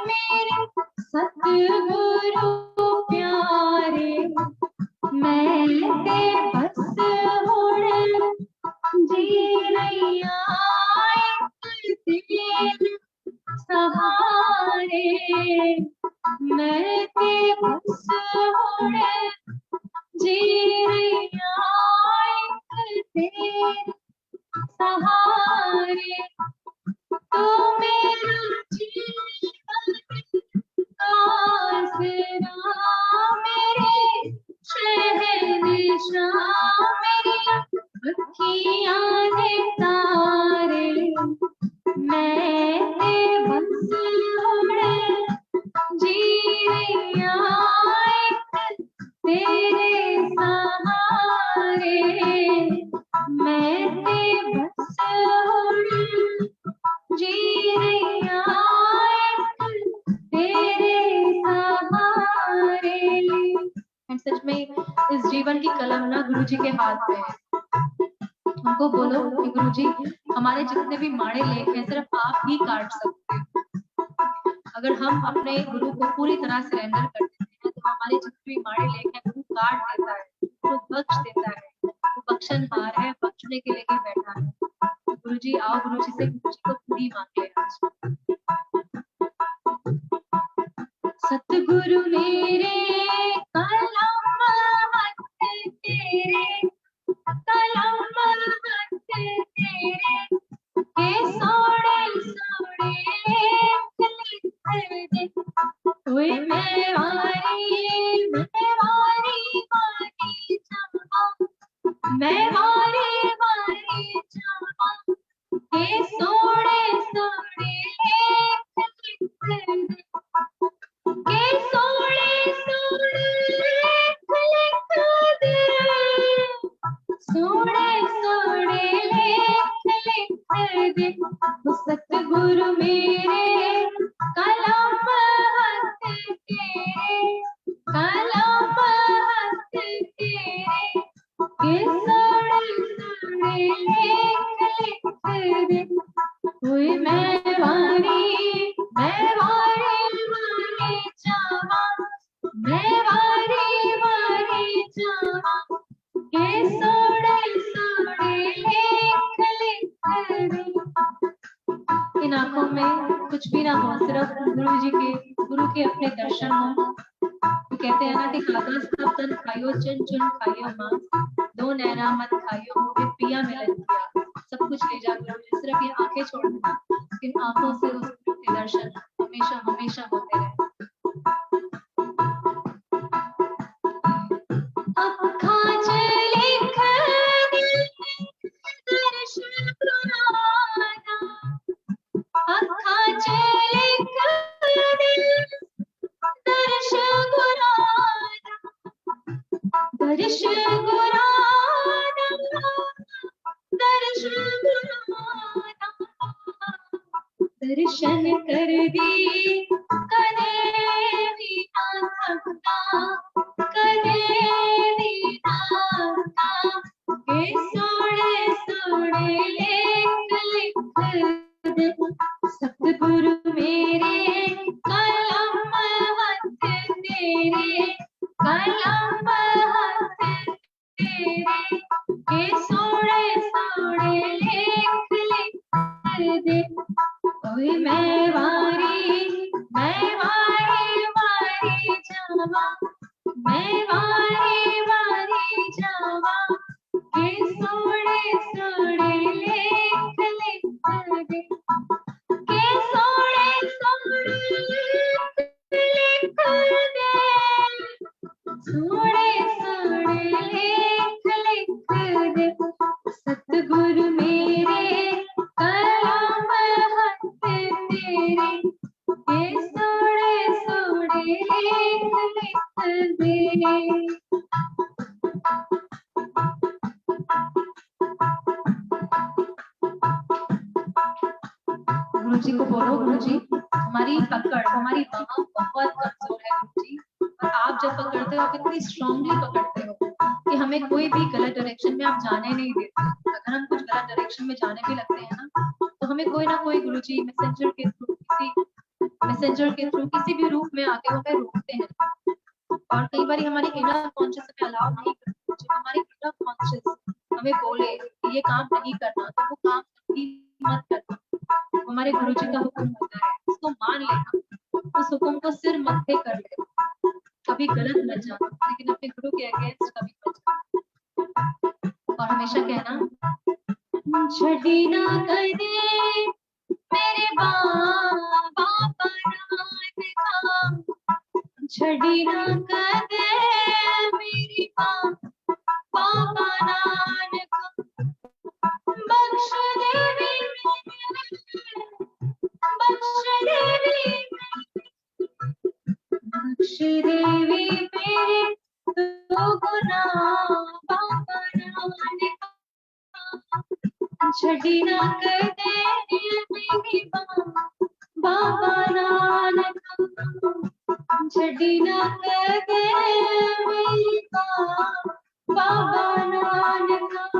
मेरे सतगुरु प्यारे। मैं ते बस हुण जी रही तेरे सहारे। मैं ते बस हुण जी रही तेरे सहारे। तू मेरा जीवन आसरा, मेरे शहंशाह, मेरी अखियां दे तारे। मैं ते बस हुण जी रही एक तेरे सहारे। मैं ते बस हुण जी रही तेरे सहारे। एंड सच में इस जीवन की कलम ना गुरु जी के हाथ में है। उनको बोलो कि गुरुजी हमारे जितने भी माड़े लेख हैं सिर्फ आप ही काट सकते हैं। अगर हम अपने गुरु को पूरी तरह सरेंडर कर देते हैं तो हमारे जितने भी माड़े लेख हैं गुरु काट देता है, गुरु बख्श देता है। वो बख्शनहार है, बख्शने के लिए ही बैठा है। गुरुजी आओ, गुरुजी से गुरुजी को पूरी मांग ले आज। सतगुरु मेरे कलम हाथ तेरे, कलम हाथ तेरे के सोड़े सोड़े लेख लिख दे। ओए मैं वारी वारी जावा, मैं वारी जावा के सोड़े सोड़े लेख लिख दे। के सोड़े सोड़े लेख लिख दे, सोड़े सोड़े लेख लिख दे। वो सतगुरु मेरे कलम हाथ तेरे, कलम हाथ तेरे के सोड़े सोड़े लेख लिख दे। ओए मैं वारी जावा, मैं वारी जावा के सोड़े सोड़े लेख लिख दे। इन आंखों में कुछ भी ना हो, सिर्फ गुरु के अपने दर्शन हो। तो कहते हैं ना कि खागा सब तन खाइयो, चुन चुन खाइयो मांस, दो नैना मत खाइयो मोरे पिया मिलन किया। सब कुछ ले जा गुरु, सिर्फ ये आंखें छोड़ देना, इन आंखों से उस गुरु के दर्शन हमेशा हमेशा होते रहे। अखां च लिख दे दर्शन पुराना, अखां च लिख दे दर्शन पुराना, दर्शन पुराना, दर्शन पुराना। दर्शन कर दी कदे भी ना थकता, कदे भी ना थकता के सोड़े सोड़े लेख लिख दे। सतगुरु मेरे कलम हाथ तेरे, कलम हाथ तेरे के सोड़े सोड़े लेख लिख दे। ओए मैं वारी वारी जावा, मैं वारी जावा के सोड़े सोड़े लेख लिख दे। के सोड़े सोड़े लेख लिख दे, सोड़े सोड़े लेख लिख दे। सतगुरु मेरे कलम हाथ तेरे के सोड़े सोड़े लेख लिख दे। गुरुजी को बोलो, गुरुजी हमारी पकड़, हमारी बाह बहुत कमजोर है गुरुजी, और आप जब पकड़ते हो आप इतनी स्ट्रांगली पकड़ते हो कि हमें कोई भी गलत डायरेक्शन में आप जाने नहीं देते। अगर हम कुछ गलत डायरेक्शन में जाने भी लगते हैं ना तो हमें कोई ना कोई गुरुजी मैसेंजर के थ्रू किसी भी रूप में आके हमें रोकते हैं। और कई बार हमारी इनर कॉन्शियस हमें अलाउ नहीं करती, जब हमारी इनर कॉन्शियस हमें बोले कि ये काम नहीं करना तो वो काम कभी मत करना। हमारे गुरुजी का हुक्म होता है, उसको मान लेना, उस हुक्म को सिर मत्थे कर लेना, कभी गलत मत जाना, लेकिन अपने गुरु के अगेंस्ट कभी मत जाना। और हमेशा कहना छड़ी ना कदे मेरे बाबा नानक का, छड़ी ना कदे मेरी बाबा नानक का। बख्श देवी बख्श देवी मेरे दो गुना बाबा नानक का। छड़ी ना कर दे मेरी बाबा नानक का, छड़ी ना कर दे मेरी बाबा नानक का।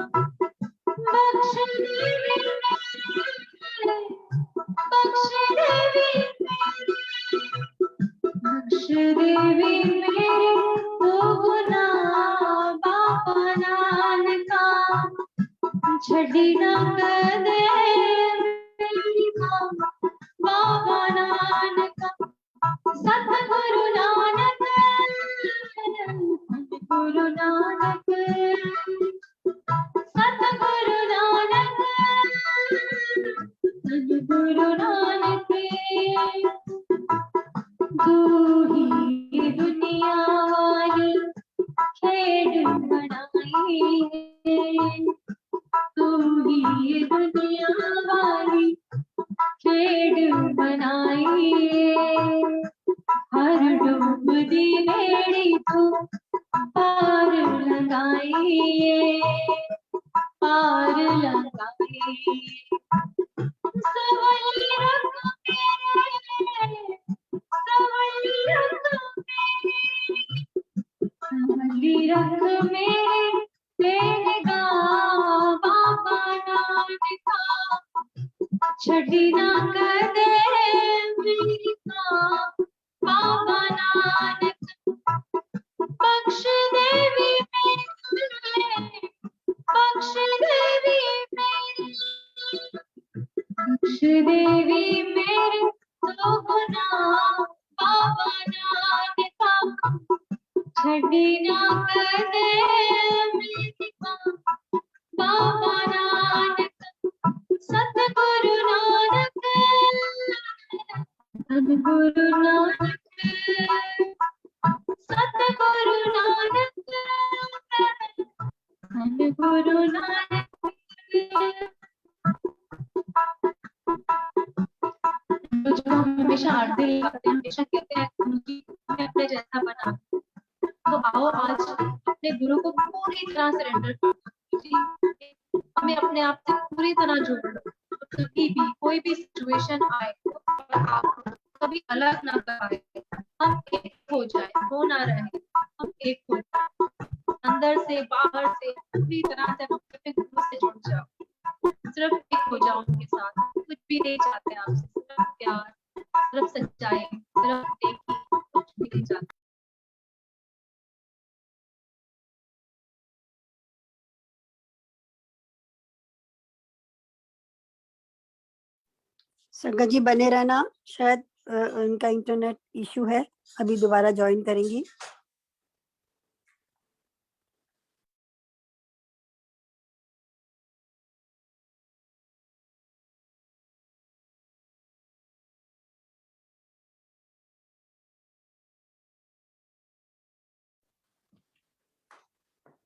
छड़ी ना कदे मेरी मां बाबा नानक सतगुरु नानक गुरु नानक सतगुरु नानक गुरु नानक तू ही दुनिया वाली खेड बनाई है तू ही दुनिया वाली खेड बनाई है हर डूबती बेड़ी तू पार लगाई है पार लगाई सवली रख मेरे सवली रख मेरे सवली रख मेरे तेरे गाँव बाबा नानका छड़ी ना कदे मेरी मां बाबा नानक बख्श देवी मेरे बख्श देवी मेरे बख्श देवी मेरे तो गुना बाबा नानका छड़ी ना कदे मेरी मां बाबा नानक सतगुरु नानक सतगुरु नानक सतगुरु नानक सतगुरु नानक जो हम हमेशा आरती लगाते हैं हमेशा कहते हैं गुरु जी हमें अपने जैसा बना तो आओ आज अपने गुरु को पूरी तरह सरेंडर करो जी हमें अपने आप से पूरी तरह जोड़ लो कभी भी कोई भी सिचुएशन आए और आप कभी अलग ना कराए हम एक हो जाए हो ना रहे हम एक हो जाए अंदर से बाहर से पूरी तरह से हम अपने गुरु से जुड़ जाओ सिर्फ एक हो जाओ उनके साथ कुछ भी नहीं चाहते आपसे सिर्फ प्यार सिर्फ सच्चाई सिर्फ नेकी कुछ भी नहीं चाहते संगत जी बने रहना शायद उनका इंटरनेट इशू है अभी दोबारा ज्वाइन करेंगी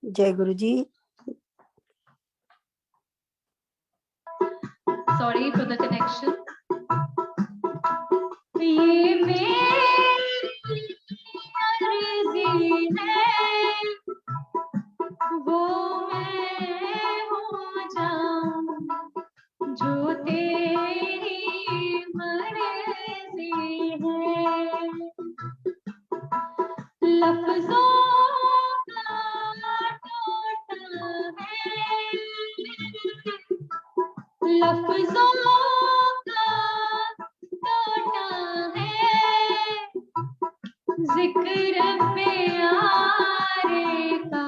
जय गुरु जी Sorry for the connection. ये मेरी अर्जी है वो मैं हो जाऊं जो तेरी मर्जी है लफ्जों का टोटा है लफ्जों का टोटा है जिक्र प्यारे का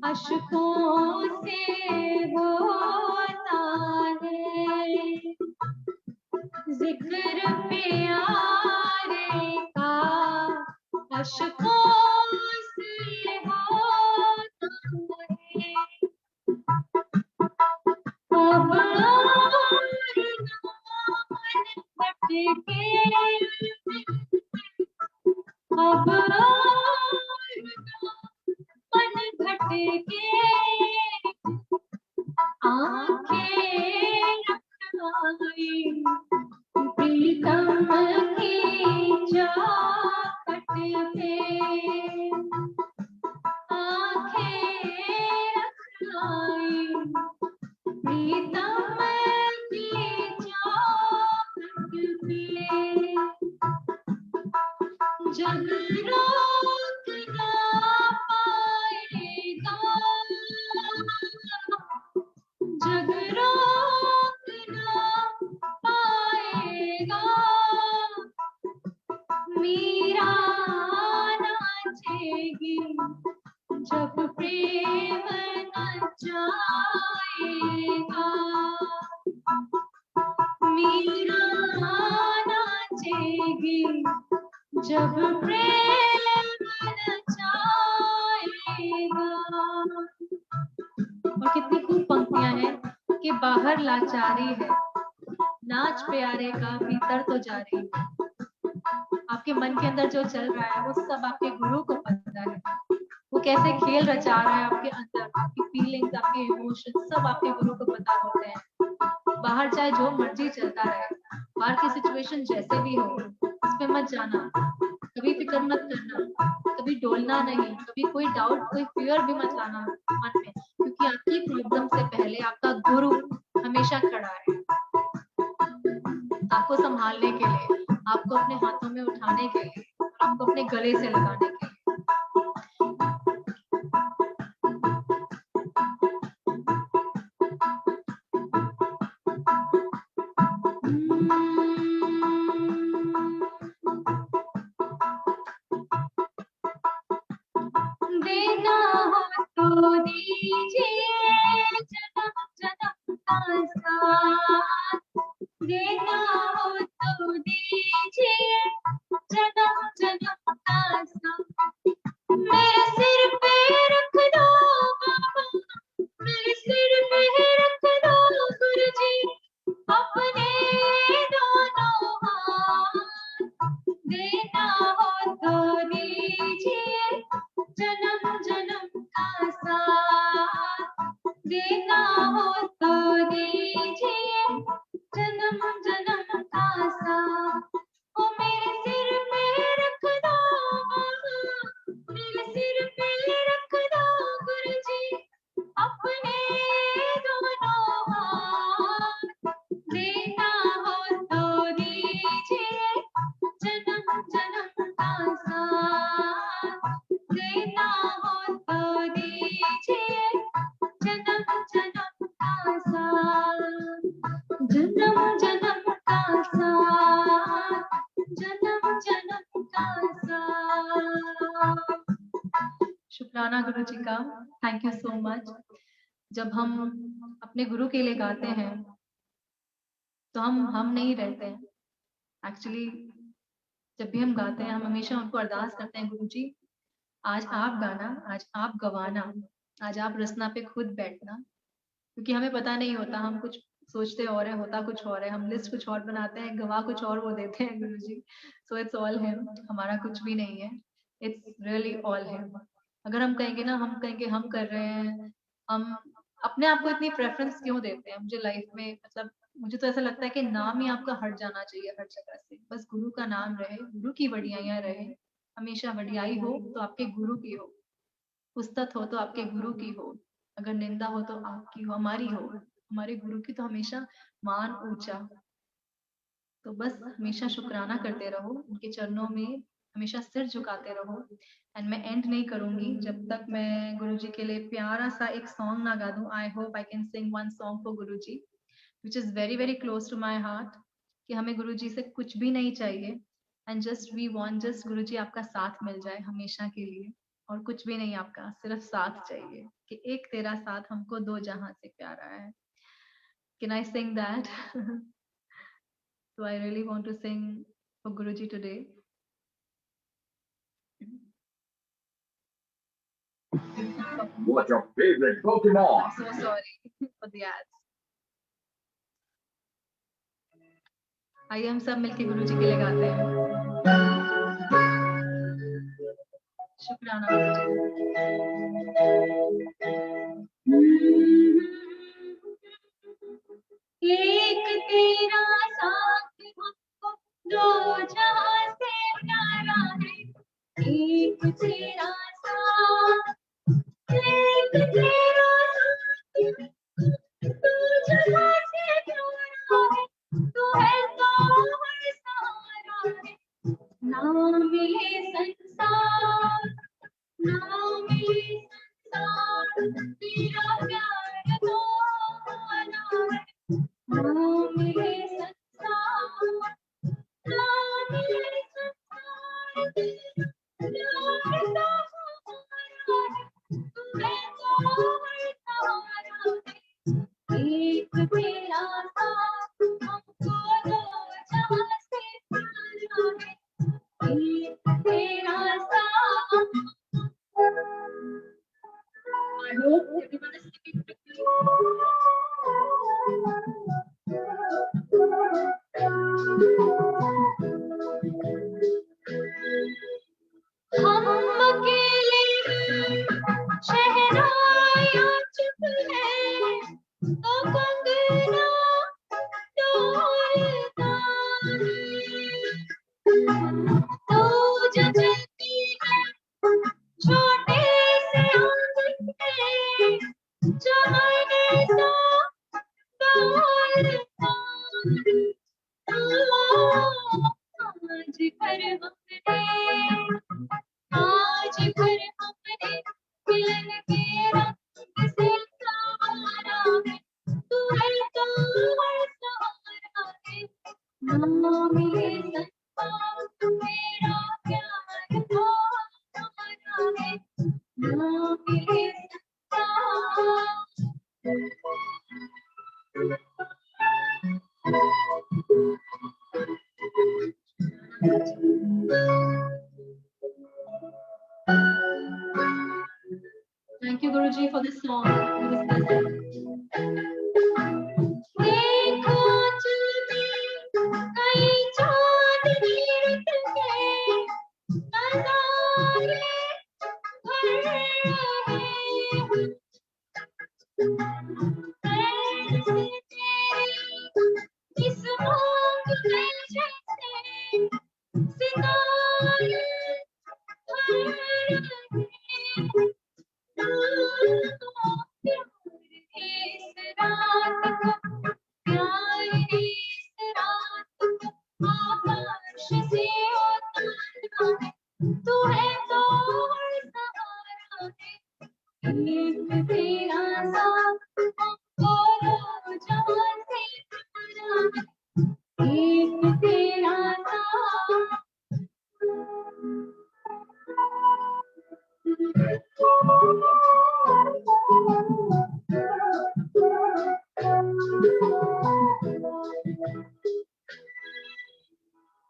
अशकों से होता है जिक्र प्यारे का अशकों से होता है अब मन भटके आंखें रखाई प्रीतम की चौखट पे आंखें रखाई प्रीतम की चौखट पे जग रोक ना पाएगा जग रोक ना पाएगा जब प्रेम रचाएगा। और कितनी खूब पंक्तियां हैं कि बाहर लाचारी है, नाच प्यारे का भीतर तो जारी है। आपके मन के अंदर जो चल रहा है वो सब आपके गुरु को पता है। वो कैसे खेल रचा रहा है आपके अंदर, आपकी फीलिंग्स, आपके इमोशंस सब आपके गुरु को पता होते हैं। बाहर चाहे जो मर्जी चलता रहे, बाहर की सिचुएशन जैसे भी हो, उस पे मत जाना, कभी फिक्र मत करना, कभी डोलना नहीं, कभी कोई डाउट, कोई फियर भी मत लाना मन में, क्योंकि आपकी प्रॉब्लम से पहले आपका गुरु हमेशा खड़ा है आपको संभालने के लिए, आपको अपने हाथों में उठाने के लिए और आपको अपने गले से लगाने के लिए। देना हो तो दीजिए जन्म जन्म का साथ, देना हो तो दीजिए जन्म जन्म का साथ। मेरे सिर पे रख दो बाबा, मेरे सिर पे रख दो गुरुजी अपने दोनों हाथ। देना हो तो दीजिए जन्म जन्म का साथ, देना हो तो दीजिए जन्म जन्म का साथ। ओ मेरे सिर पे रख दो बाबा, मेरे सिर पे रख दो गुरुजी अपने दोनों हाथ। देना हो तो दीजिए जन्म जन्म का साथ, देना हो तो दीजिए जन्म जन्म का साथ, जन्म जन्म का साथ, जन्म जन्म का साथ। शुक्राना गुरु जी का, थैंक यू सो मच। जब हम अपने गुरु के लिए गाते हैं तो हम नहीं रहते हैं एक्चुअली। जब भी हम गाते हैं हम हमेशा उनको अरदास करते हैं, गुरु जी आज आप गाना, आज आप गवाना, आज आप रसना पे खुद बैठना, क्योंकि हमें पता नहीं होता, हम कुछ सोचते और है, होता कुछ और है, हम लिस्ट कुछ और बनाते हैं, गवा कुछ और वो देते हैं गुरु जी। सो इट्स ऑल हिम, हमारा कुछ भी नहीं है, इट्स रियली ऑल हिम। अगर हम कहेंगे ना, हम कहेंगे हम कर रहे हैं, हम अपने आप को इतनी प्रेफरेंस क्यों देते हैं? मुझे लाइफ में मतलब मुझे तो ऐसा लगता है कि नाम ही आपका हट जाना चाहिए हर जगह से, बस गुरु का नाम रहे, गुरु की वडियाइयां रहे, हमेशा वडियाई हो तो आपके गुरु की हो, उस्तत हो तो आपके गुरु की हो, अगर निंदा हो तो आपकी हो, हमारी हो, हमारे गुरु की तो हमेशा मान ऊंचा। तो बस हमेशा शुक्राना करते रहो, उनके चरणों में हमेशा सिर झुकाते रहो। एंड मैं एंड नहीं करूंगी जब तक मैं गुरु जी के लिए प्यारा सा एक सॉन्ग ना गा दूं। I hope I can sing one song for Guru ji which is very very close to my heart, कि हमें गुरु जी से कुछ भी नहीं चाहिए, and just we want just Guru ji आपका साथ मिल जाए हमेशा के लिए, और कुछ भी नहीं, आपका सिर्फ साथ चाहिए, कि एक तेरा साथ हमको दो जहां से प्यारा है। Can I sing that? So I really want to sing for Guruji today. What's your favorite Pokemon? I'm so sorry for the ads. आइए हम सब मिलके गुरुजी के लिए गाते हैं। शुक्राना गुरुजी। एक तेरा साथ हमको दो जहां से प्यारा है, एक तेरा साथ, एक तेरा साथ, दो जहां से प्यारा है, तू है तो हर सहारा है। ना मिले संसार, ना मिले संसार, तेरा प्यार तो आना है। ना मिले संसार, ना मिले संसार, तेरा प्यार तो हमारा है, तू है तो हर सहारा है। एक तेरा साथ हमको दो जहां से प्यारा है, एक तो कंगना डोलता तो जो चलती है छोटे से आंगन में जमाने तो डोलता आज भर हमने मिलन के रंग से सवारा है तू है तो हर सहारा है ना मिले सत्ता मेरा प्यार हो हमारा है ना मिले सत्ता Thank you, Guruji, for this song. देखो चलती कई चांदनी रुत के नजारे भर रहे ऐसे तेरी इस मांग में जैसे सितारे भर रहे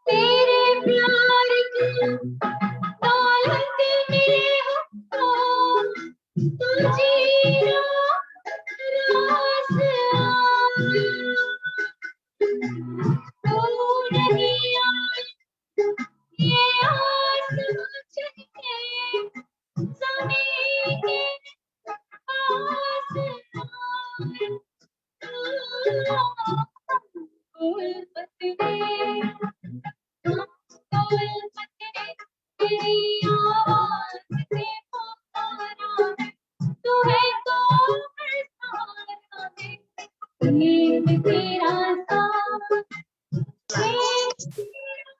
तेरे प्यार की दौलत मिले हो तो जीना रास तू नहीं आई ये आसमां चलके ज़मीन के पास उल्फत तेरी आवाज़ से पुकारा है तू है तो हर सहारा है एक तेरा साथ एक तेरा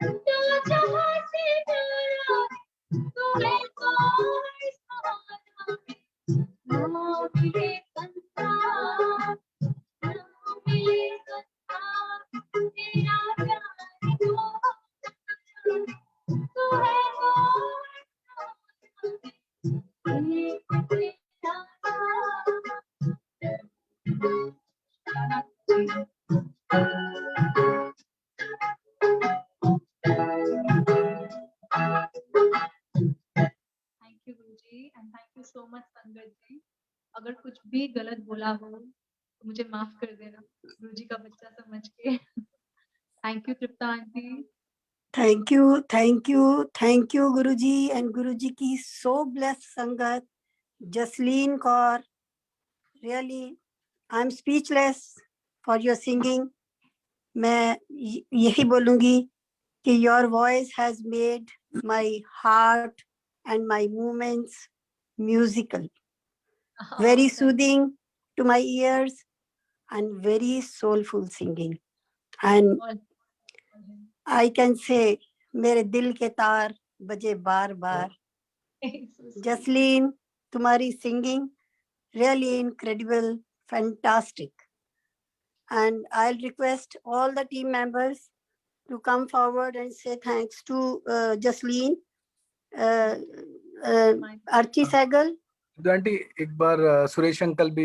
तो जहाँ से प्यारा है तू है तो हर सहारा है ना मिले संसार ना मिले संसार तेरा प्यार हो तू है तो एक तेरा thank you Guruji and thank you so much संगत जी अगर कुछ भी गलत बोला हो तो मुझे माफ कर देना गुरुजी का बच्चा समझ के thank you Tripta aunty thank you Guruji and Guruji की so blessed sangat Jasleen Kaur really I am speechless for your singing मैं यही बोलूंगी कि your voice has made my heart and my movements musical very soothing to my ears and very soulful singing and I can say मेरे दिल के तार बजे बार बार जसलीन तुम्हारी singing really incredible fantastic and I'll request all the team members to come forward and say thanks to Jasleen Archie Sehgal aunty एक बार Suresh uncle भी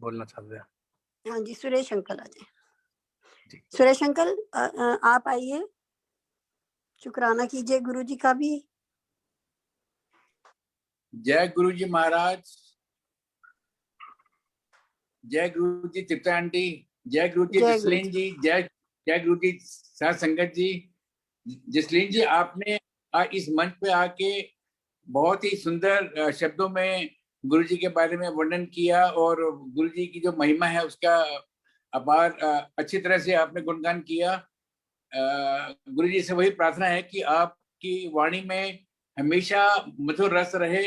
बोलना चाहते हैं। हाँ जी सुरेश अंकल आ जाए सुरेश अंकल आप आइए शुक्राना कीजिए गुरुजी का भी जय गुरुजी महाराज जय गुरुजी तृप्ता आंटी जय गुरुजी जसलीन जी जय गुरुजी साथ संगत जी जसलीन जी आपने इस मंच पे आके बहुत ही सुंदर शब्दों में गुरु जी के बारे में वर्णन किया और गुरु जी की जो महिमा है उसका अपार अच्छी तरह से आपने गुणगान किया। गुरु जी से वही प्रार्थना है कि आपकी वाणी में हमेशा मधुर रस रहे।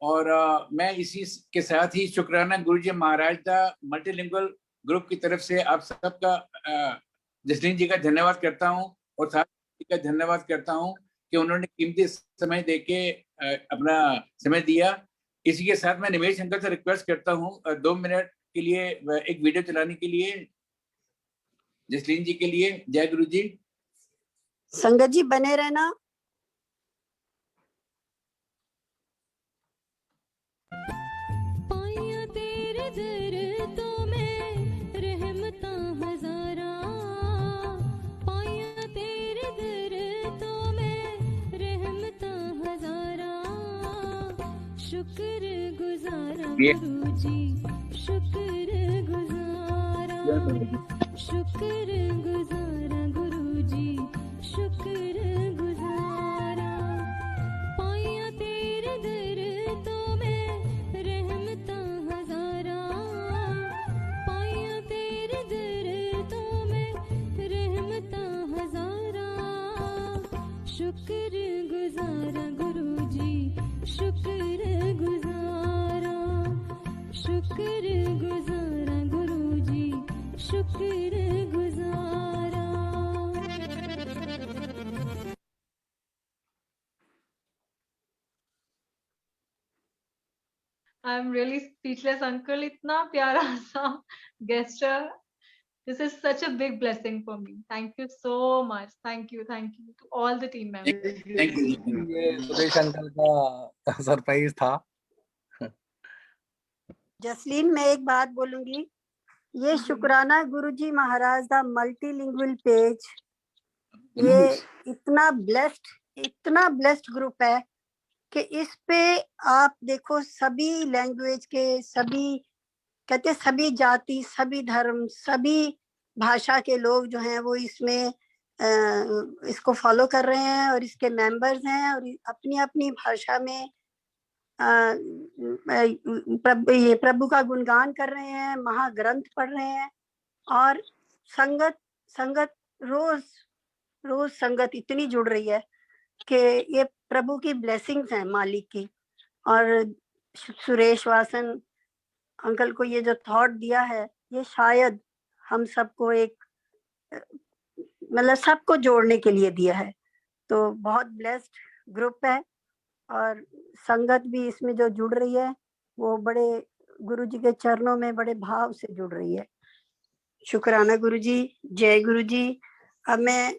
और मैं इसी के साथ ही शुक्राना गुरु जी महाराज का मल्टीलिंगुअल ग्रुप की तरफ से आप सबका जसलीन जी का धन्यवाद करता हूँ और साथ ही का धन्यवाद करता हूँ कि उन्होंने कीमती समय देके अपना समय दिया। इसी के साथ मैं निमेश अंकल से रिक्वेस्ट करता हूँ 2 मिनट के लिए एक वीडियो चलाने के लिए जसलीन जी के लिए। जय गुरु जी। संगत जी बने रहना। पाया तेरे दर तो मैं रहमता हजारा, पाया तेरे दर तो मैं रहमता हजारा, शुक्र गुजारा गुरु जी, शुक्र गुजारा, शुक्र गुजारा गुरु जी, शुक्र गुजारा, पाया तेरे दर तो मैं रहमता हजारा, पाया तेरे दर तो मैं रहमता हजारा, शुक्र गुजारा गुरु जी, शुक्र गुजारा, शुक्र गुजारा गुरु जी, शुक्र गुजारा। I'm really speechless, uncle. इतना प्यारा सा gesture. This is such a big blessing for me. Thank you so much. Thank you to all the team members. Thank you. ये सुरेश अंकल का सरप्राइज था। जसलीन मैं एक बात बोलूंगी, ये शुक्राना गुरुजी महाराज दा मल्टीलिंगुअल पेज, ये इतना ब्लेस्ड ग्रुप है कि इस पे आप देखो सभी लैंग्वेज के, सभी कहते सभी जाति, सभी धर्म, सभी भाषा के लोग जो हैं वो इसमें इसको फॉलो कर रहे हैं और इसके मेंबर्स हैं और अपनी अपनी भाषा में प्रभु का गुणगान कर रहे हैं, महाग्रंथ पढ़ रहे हैं और संगत रोज संगत इतनी जुड़ रही है कि ये प्रभु की ब्लेसिंग्स हैं, मालिक की। और सुरेश वासन अंकल को ये जो थॉट दिया है, ये शायद हम सबको एक मतलब सबको जोड़ने के लिए दिया है। तो बहुत ब्लेस्ड ग्रुप है और संगत भी इसमें जो जुड़ रही है वो बड़े गुरु जी के चरणों में बड़े भाव से जुड़ रही है। शुक्राना गुरु जी, जय गुरु जी। अब मैं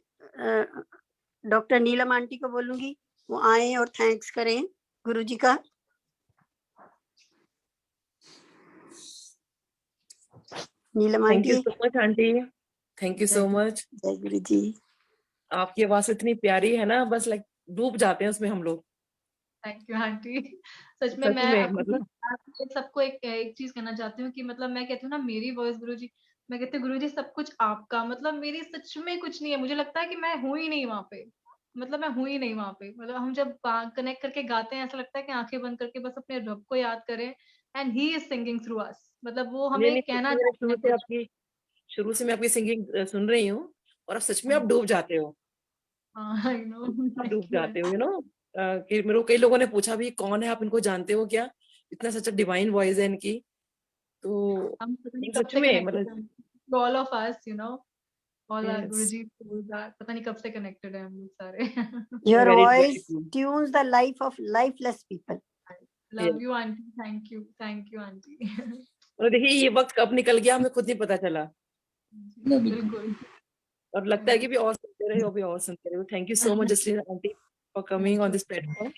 डॉक्टर नीलम आंटी को बोलूंगी, वो आए और थैंक्स करें गुरु जी का। Neelam thank you aunty. So much aunty, thank you so much. जय गुरु जी। आपकी आवाज इतनी प्यारी है ना, बस लाइक डूब जाते हैं उसमें हम लोग। Thank you aunty. सच में सच मैं में मतलब सबको एक चीज कहना चाहती हूँ कि मतलब मैं कहती हूँ ना मेरी वॉइस गुरुजी, मैं कहती हूँ गुरुजी सब कुछ आपका, मतलब मेरी सच में कुछ नहीं है। मुझे लगता है कि मैं हूँ ही नहीं वहाँ पे, मतलब मैं हूँ ही नहीं वहाँ पे। मतलब हम जब कनेक्ट करके गाते हैं ऐसा लगता है कि आंखें बंद करके बस अपने रब को याद करें and he is singing through us. मतलब वो नहीं हमें कहना नहीं, चाहते हैं शुरू से मैं आपकी सिंगिंग सुन रही हूँ और अब सच में आप डूब जाते हो, हाँ, आई नो, आप डूब जाते हो, यू नो। कि मेरे को कई लोगों ने पूछा भी कौन है, आप इनको जानते हो क्या, इतना सच डिवाइन वॉइस है इनकी। तो हम पता नहीं कब सच से में कनेक्टेड मतलब हैं, all of us, you know, all our yes, Guruji, पता नहीं कब से कनेक्टेड है हम लोग सारे। Your very voice true. tunes the life of lifeless people. Love you aunty, thank you aunty. और देखिए ये वक्त कब निकल गया हमें खुद नहीं पता चला, बिल्कुल। और लगता है कि भी और सुनते रहे हो, भी और सुनते रहे हो। Thank you so much Jasleen aunty for coming on this platform.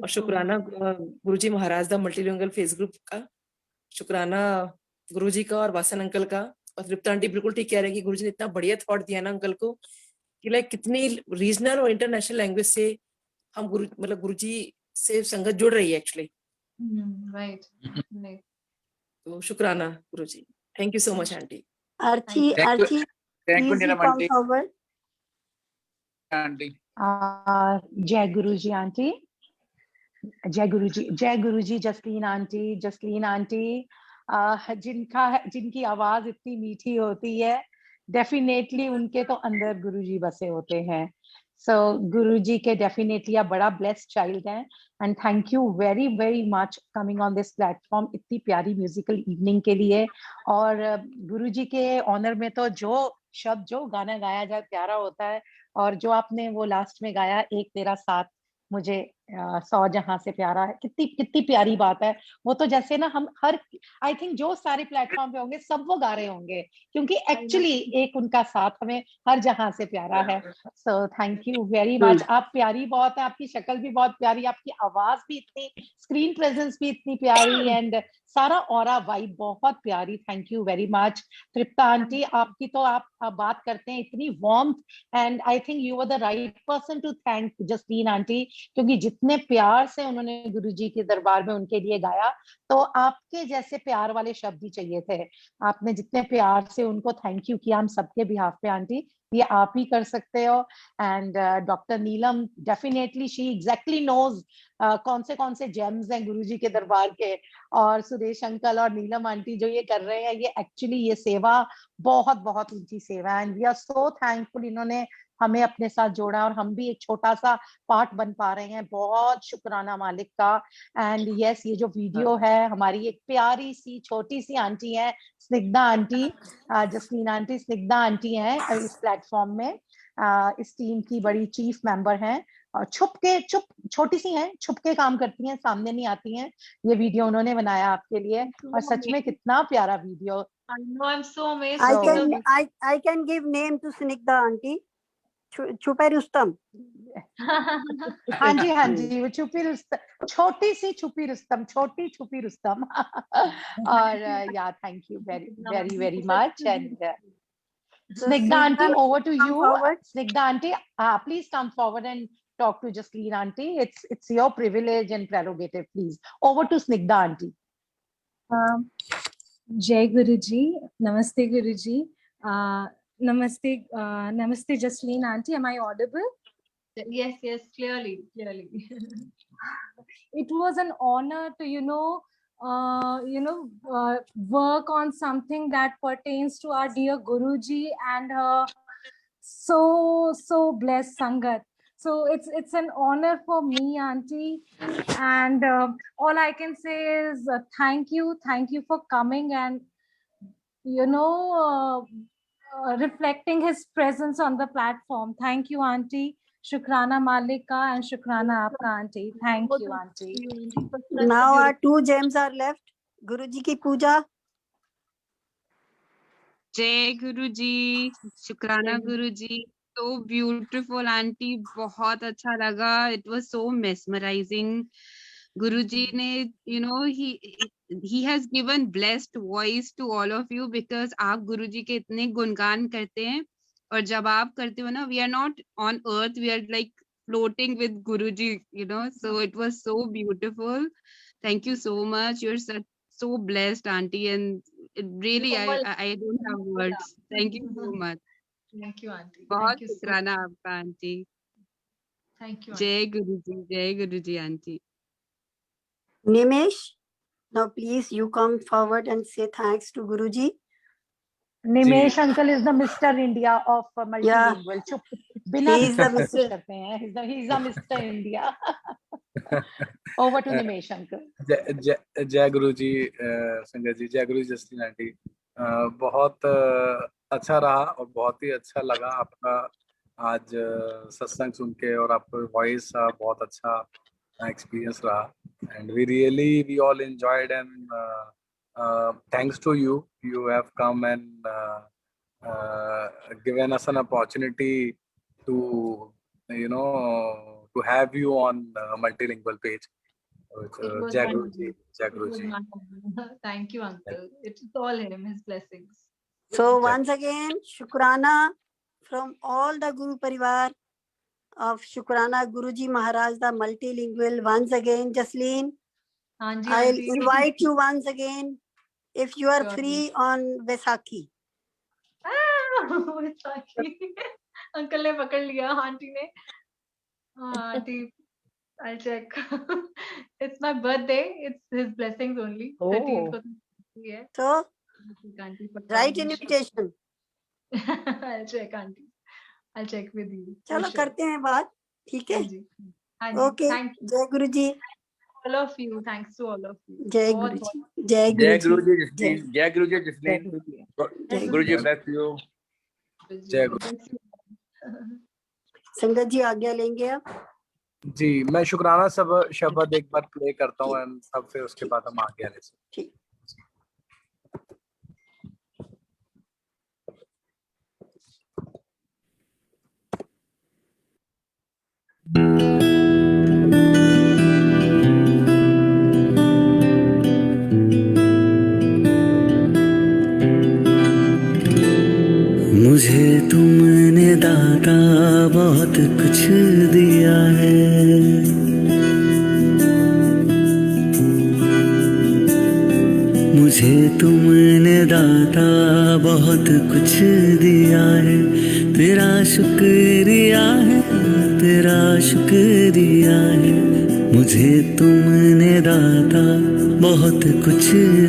और शुक्राना गुरुजी महाराज दा मल्टीलिंगुअल फेस ग्रुप का, शुक्राना गुरुजी का और वासन अंकल का। और तृप्ता आंटी बिल्कुल ठीक कह रहे हैं कि गुरुजी ने इतना बढ़िया थॉट दिया ना अंकल को कि लाइक कितनी रीजनल और इंटरनेशनल लैंग्वेज से हम गुरुजी से संगत जुड़ रही है एक्चुअली। राइट। तो शुक्राना Guruji, thank you so much aunty. Archie, thank you please Neelam come aunty. forward. Aunty जय गुरु जी आंटी। जय गुरु जी, जसलीन आंटी, जिनकी आवाज इतनी मीठी होती है, डेफिनेटली उनके तो अंदर गुरु जी बसे होते हैं। सो गुरु जी के डेफिनेटली आप बड़ा ब्लेस्ड चाइल्ड हैं, and thank you very very much coming on this platform इतनी प्यारी म्यूजिकल इवनिंग के लिए। और गुरु जी के ऑनर में तो जो शब्द, जो गाना गाया जाए प्यारा होता है। और जो आपने वो लास्ट में गाया, एक तेरा साथ मुझे 100 जहां से प्यारा है, कितनी कितनी प्यारी बात है। वो तो जैसे ना हम हर, आई थिंक जो सारे प्लेटफॉर्म पे होंगे सब वो गा रहे होंगे, क्योंकि एक्चुअली एक उनका साथ हमें हर जहां से प्यारा है। So thank you very much. आप प्यारी बहुत है, आपकी शक्ल भी बहुत प्यारी, आपकी आवाज भी इतनी, स्क्रीन प्रेजेंस भी इतनी प्यारी, एंड सारा ऑरा वाइब बहुत प्यारी। Thank you very much. Tripta aunty, आपकी तो आप बात करते हैं इतनी warmth, and I think you are the right person to thank Jasleen aunty, क्योंकि जितने प्यार से उन्होंने गुरुजी के दरबार में उनके लिए गाया, तो आपके जैसे प्यार वाले शब्द ही चाहिए थे। आपने जितने प्यार से उनको थैंक यू किया हम सबके बिहाफ पे आंटी, ये आप ही कर सकते हो। And doctor Neelam, definitely she exactly knows कौन से जेम्स हैं गुरुजी के दरबार के। और सुरेश अंकल और नीलम आंटी जो ये कर रहे हैं, ये एक्चुअली ये सेवा बहुत बहुत ऊंची सेवा है, and we are so thankful इन्होंने हमें अपने साथ जोड़ा, और हम भी एक छोटा सा पार्ट बन पा रहे हैं। बहुत शुक्राना मालिक का। एंड यस, ये जो वीडियो है, हमारी एक प्यारी सी छोटी सी आंटी है Snigdha aunty, Jasleen aunty, Snigdha aunty हैं इस प्लेटफॉर्म में, इस टीम की बड़ी चीफ मेंबर हैं, और चुप छोटी सी हैं, छुप के काम करती हैं, सामने नहीं आती हैं। ये वीडियो उन्होंने बनाया आपके लिए, और सच में कितना प्यारा video. I know, I'm so amazed. I can give name to Snigdha aunty. छुपे रुस्तम। हाँ जी, वो छुपी रुस्तम, छोटी सी छुपी रुस्तम, छोटी छुपी रुस्तम। और या thank you very very much. And Snigdha aunty, over to you. Snigdha aunty, please come forward and talk to Jasleen aunty. It's your privilege and prerogative, please. Over to Snigdha aunty. जय गुरु जी, नमस्ते गुरु जी, नमस्ते Jasleen aunty. Am I audible? Yes, clearly. It was an honor to work on something that pertains to our dear Guruji and her so blessed Sangat. So it's an honor for me, auntie, and all I can say is thank you for coming and reflecting his presence on the platform. Thank you, auntie. Shukrana Malika and Shukrana Aapka auntie. Thank you, auntie. Now our 2 gems are left. Guruji ki puja. जय गुरु जी, शुक्राना गुरु जी, so beautiful aunty, बहुत अच्छा लगा, it was so mesmerizing. गुरु जी ने he has given blessed voice to all of you, because आप गुरु जी के इतने गुणगान करते हैं, और जब आप करते हो ना, we are not on earth, we are like floating with Guru ji, so it was so beautiful. Thank you so much, you're so blessed aunty, and it really I don't have words. Thank you so much. Thank you, auntie. बहुत शुक्राना आपका aunty. Thank you. जय गुरु जी aunty. Nimesh, now please you come forward and say thanks to Guruji. Nimesh uncle is the Mr. India of multilingual. बिना He is the Mr. करते हैं. He's the Mr. India. Over to Nimesh uncle. जय गुरु जी संगत जी, जय गुरु जी Jasleen aunty. बहुत अच्छा रहा और बहुत ही अच्छा लगा आपका आज सत्संग सुन के, और आपका वॉइस बहुत अच्छा एक्सपीरियंस रहा, and we all enjoyed, and thanks to you have come and given us an opportunity to to have you on multilingual page. Jai Guru Ji, Jai Guru Ji. Thank you, uncle. It's all him, his blessings. So once again, Shukrana from all the Guru Parivar of Shukrana Guruji Maharaj, the multilingual. Once again, Jasleen, I'll invite you once again if you are free on Vaisakhi. Vaisakhi. Uncle ने पकड़ लिया, aunty ने. Aunty I'll check. It's my birthday. It's his blessings only. 13th को तो है. So Auntie, for write permission. invitation. I'll check, auntie. I'll check with you. for चलो sure. करते हैं बात, ठीक है? हाँ जी. हाँ जी. Okay, Thank you. जय गुरु जी, All of you. Thanks to all of you. जय बहुत गुरु बहुत जी, जय जय गुरु गुरु जी, जी जसलीन, जय गुरु जी जसलीन, जय गुरु जी bless you. जय गुरु। Bless you. संगत जी आज्ञा लेंगे आप। जी, मैं शुक्राना सब शब्द एक बार प्ले करता हूँ एंड तब फिर उसके बाद हम आगे आने से। ठीक। मुझे तुमने दाता बहुत कुछ दिया है, मुझे तुमने दाता बहुत कुछ दिया है, तेरा शुक्रिया है, तेरा शुक्रिया है। मुझे तुमने दाता बहुत कुछ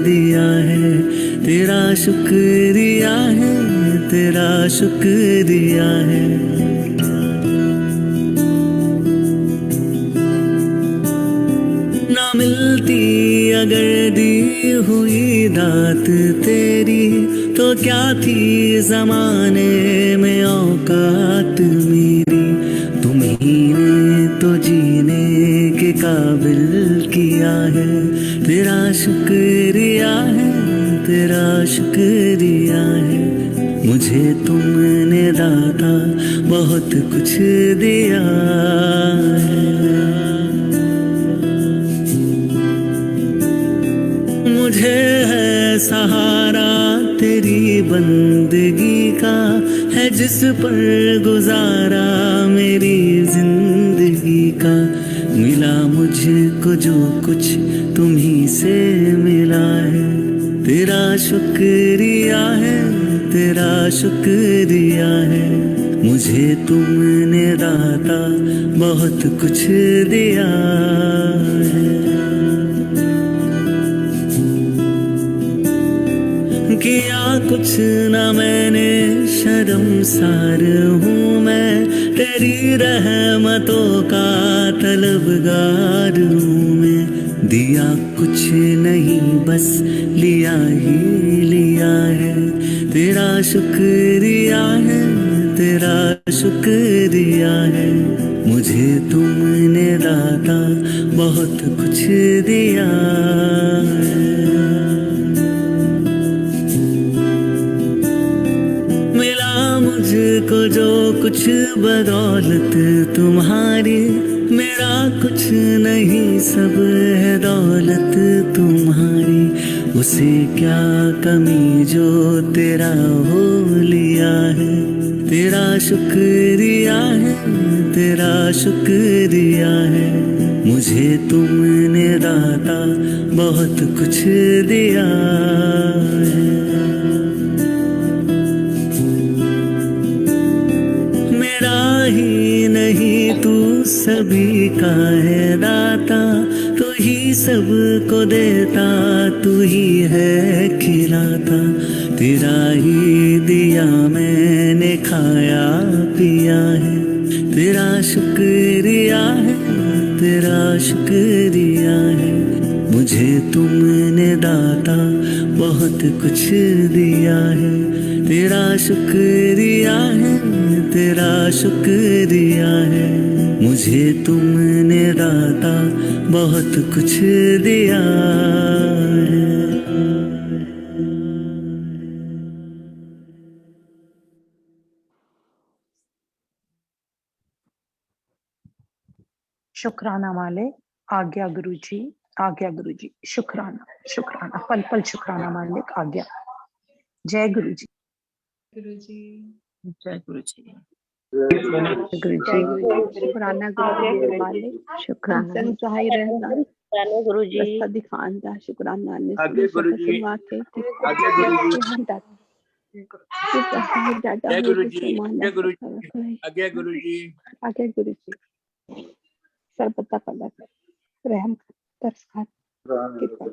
दिया है, तेरा शुक्रिया है, तेरा शुक्रिया है। ना मिलती अगर दी हुई दात तेरी, तो क्या थी जमाने में औकात मेरी। तुम्ही ने तो जीने के काबिल किया है, तेरा शुक्रिया है, तेरा शुक्रिया है। मुझे तुमने दाता बहुत कुछ दिया है, मुझे है सहारा तेरी बंदगी का, है जिस पर गुजारा मेरी जिंदगी का। मिला मुझको जो कुछ तुम्ही से मिला है, तेरा शुक्रिया है, तेरा शुक्रिया है। मुझे तुमने दाता बहुत कुछ दिया है, किया कुछ न मैंने शर्मसार हूँ मैं, तेरी रहमतों का तलबगार हूँ मैं। दिया कुछ नहीं बस लिया ही लिया है, तेरा शुक्रिया है, तेरा शुक्रिया है। मुझे तुमने दाता बहुत कुछ दिया है, मुझको जो कुछ बदौलत तुम्हारी, मेरा कुछ नहीं सब है दौलत तुम्हारी। उसे क्या कमी जो तेरा हो लिया है, तेरा शुक्रिया है, तेरा शुक्रिया है। मुझे तुमने दाता बहुत कुछ दिया है, ही नहीं तू सभी का है दाता, तू ही सबको देता, तू ही है खिलाता। तेरा ही दिया मैंने खाया पिया है, तेरा शुक्रिया है, तेरा शुक्रिया है। मुझे तुमने दाता बहुत कुछ दिया है, तेरा शुक्रिया है, तेरा शुक्रिया है। मुझे तुमने दाता बहुत कुछ दिया है। शुक्राना मालिक, आज्ञा गुरुजी, आज्ञा गुरुजी। शुक्राना, शुक्राना, पल पल शुक्राना मालिक, आज्ञा। जय गुरुजी, गुरुजी। जय गुरुजी। गुरुजी, शुक्राना गुरुजी मालिक, शुक्राना सहाय रहना, शुक्राना गुरुजी, रास्ता दिखाना, शुक्राना आगे गुरुजी, आगे गुरुजी, जय गुरुजी, जय गुरुजी, आगे गुरुजी, आगे गुरुजी। सर्बदा भला कर, रहम कर, तरस खान, कृपा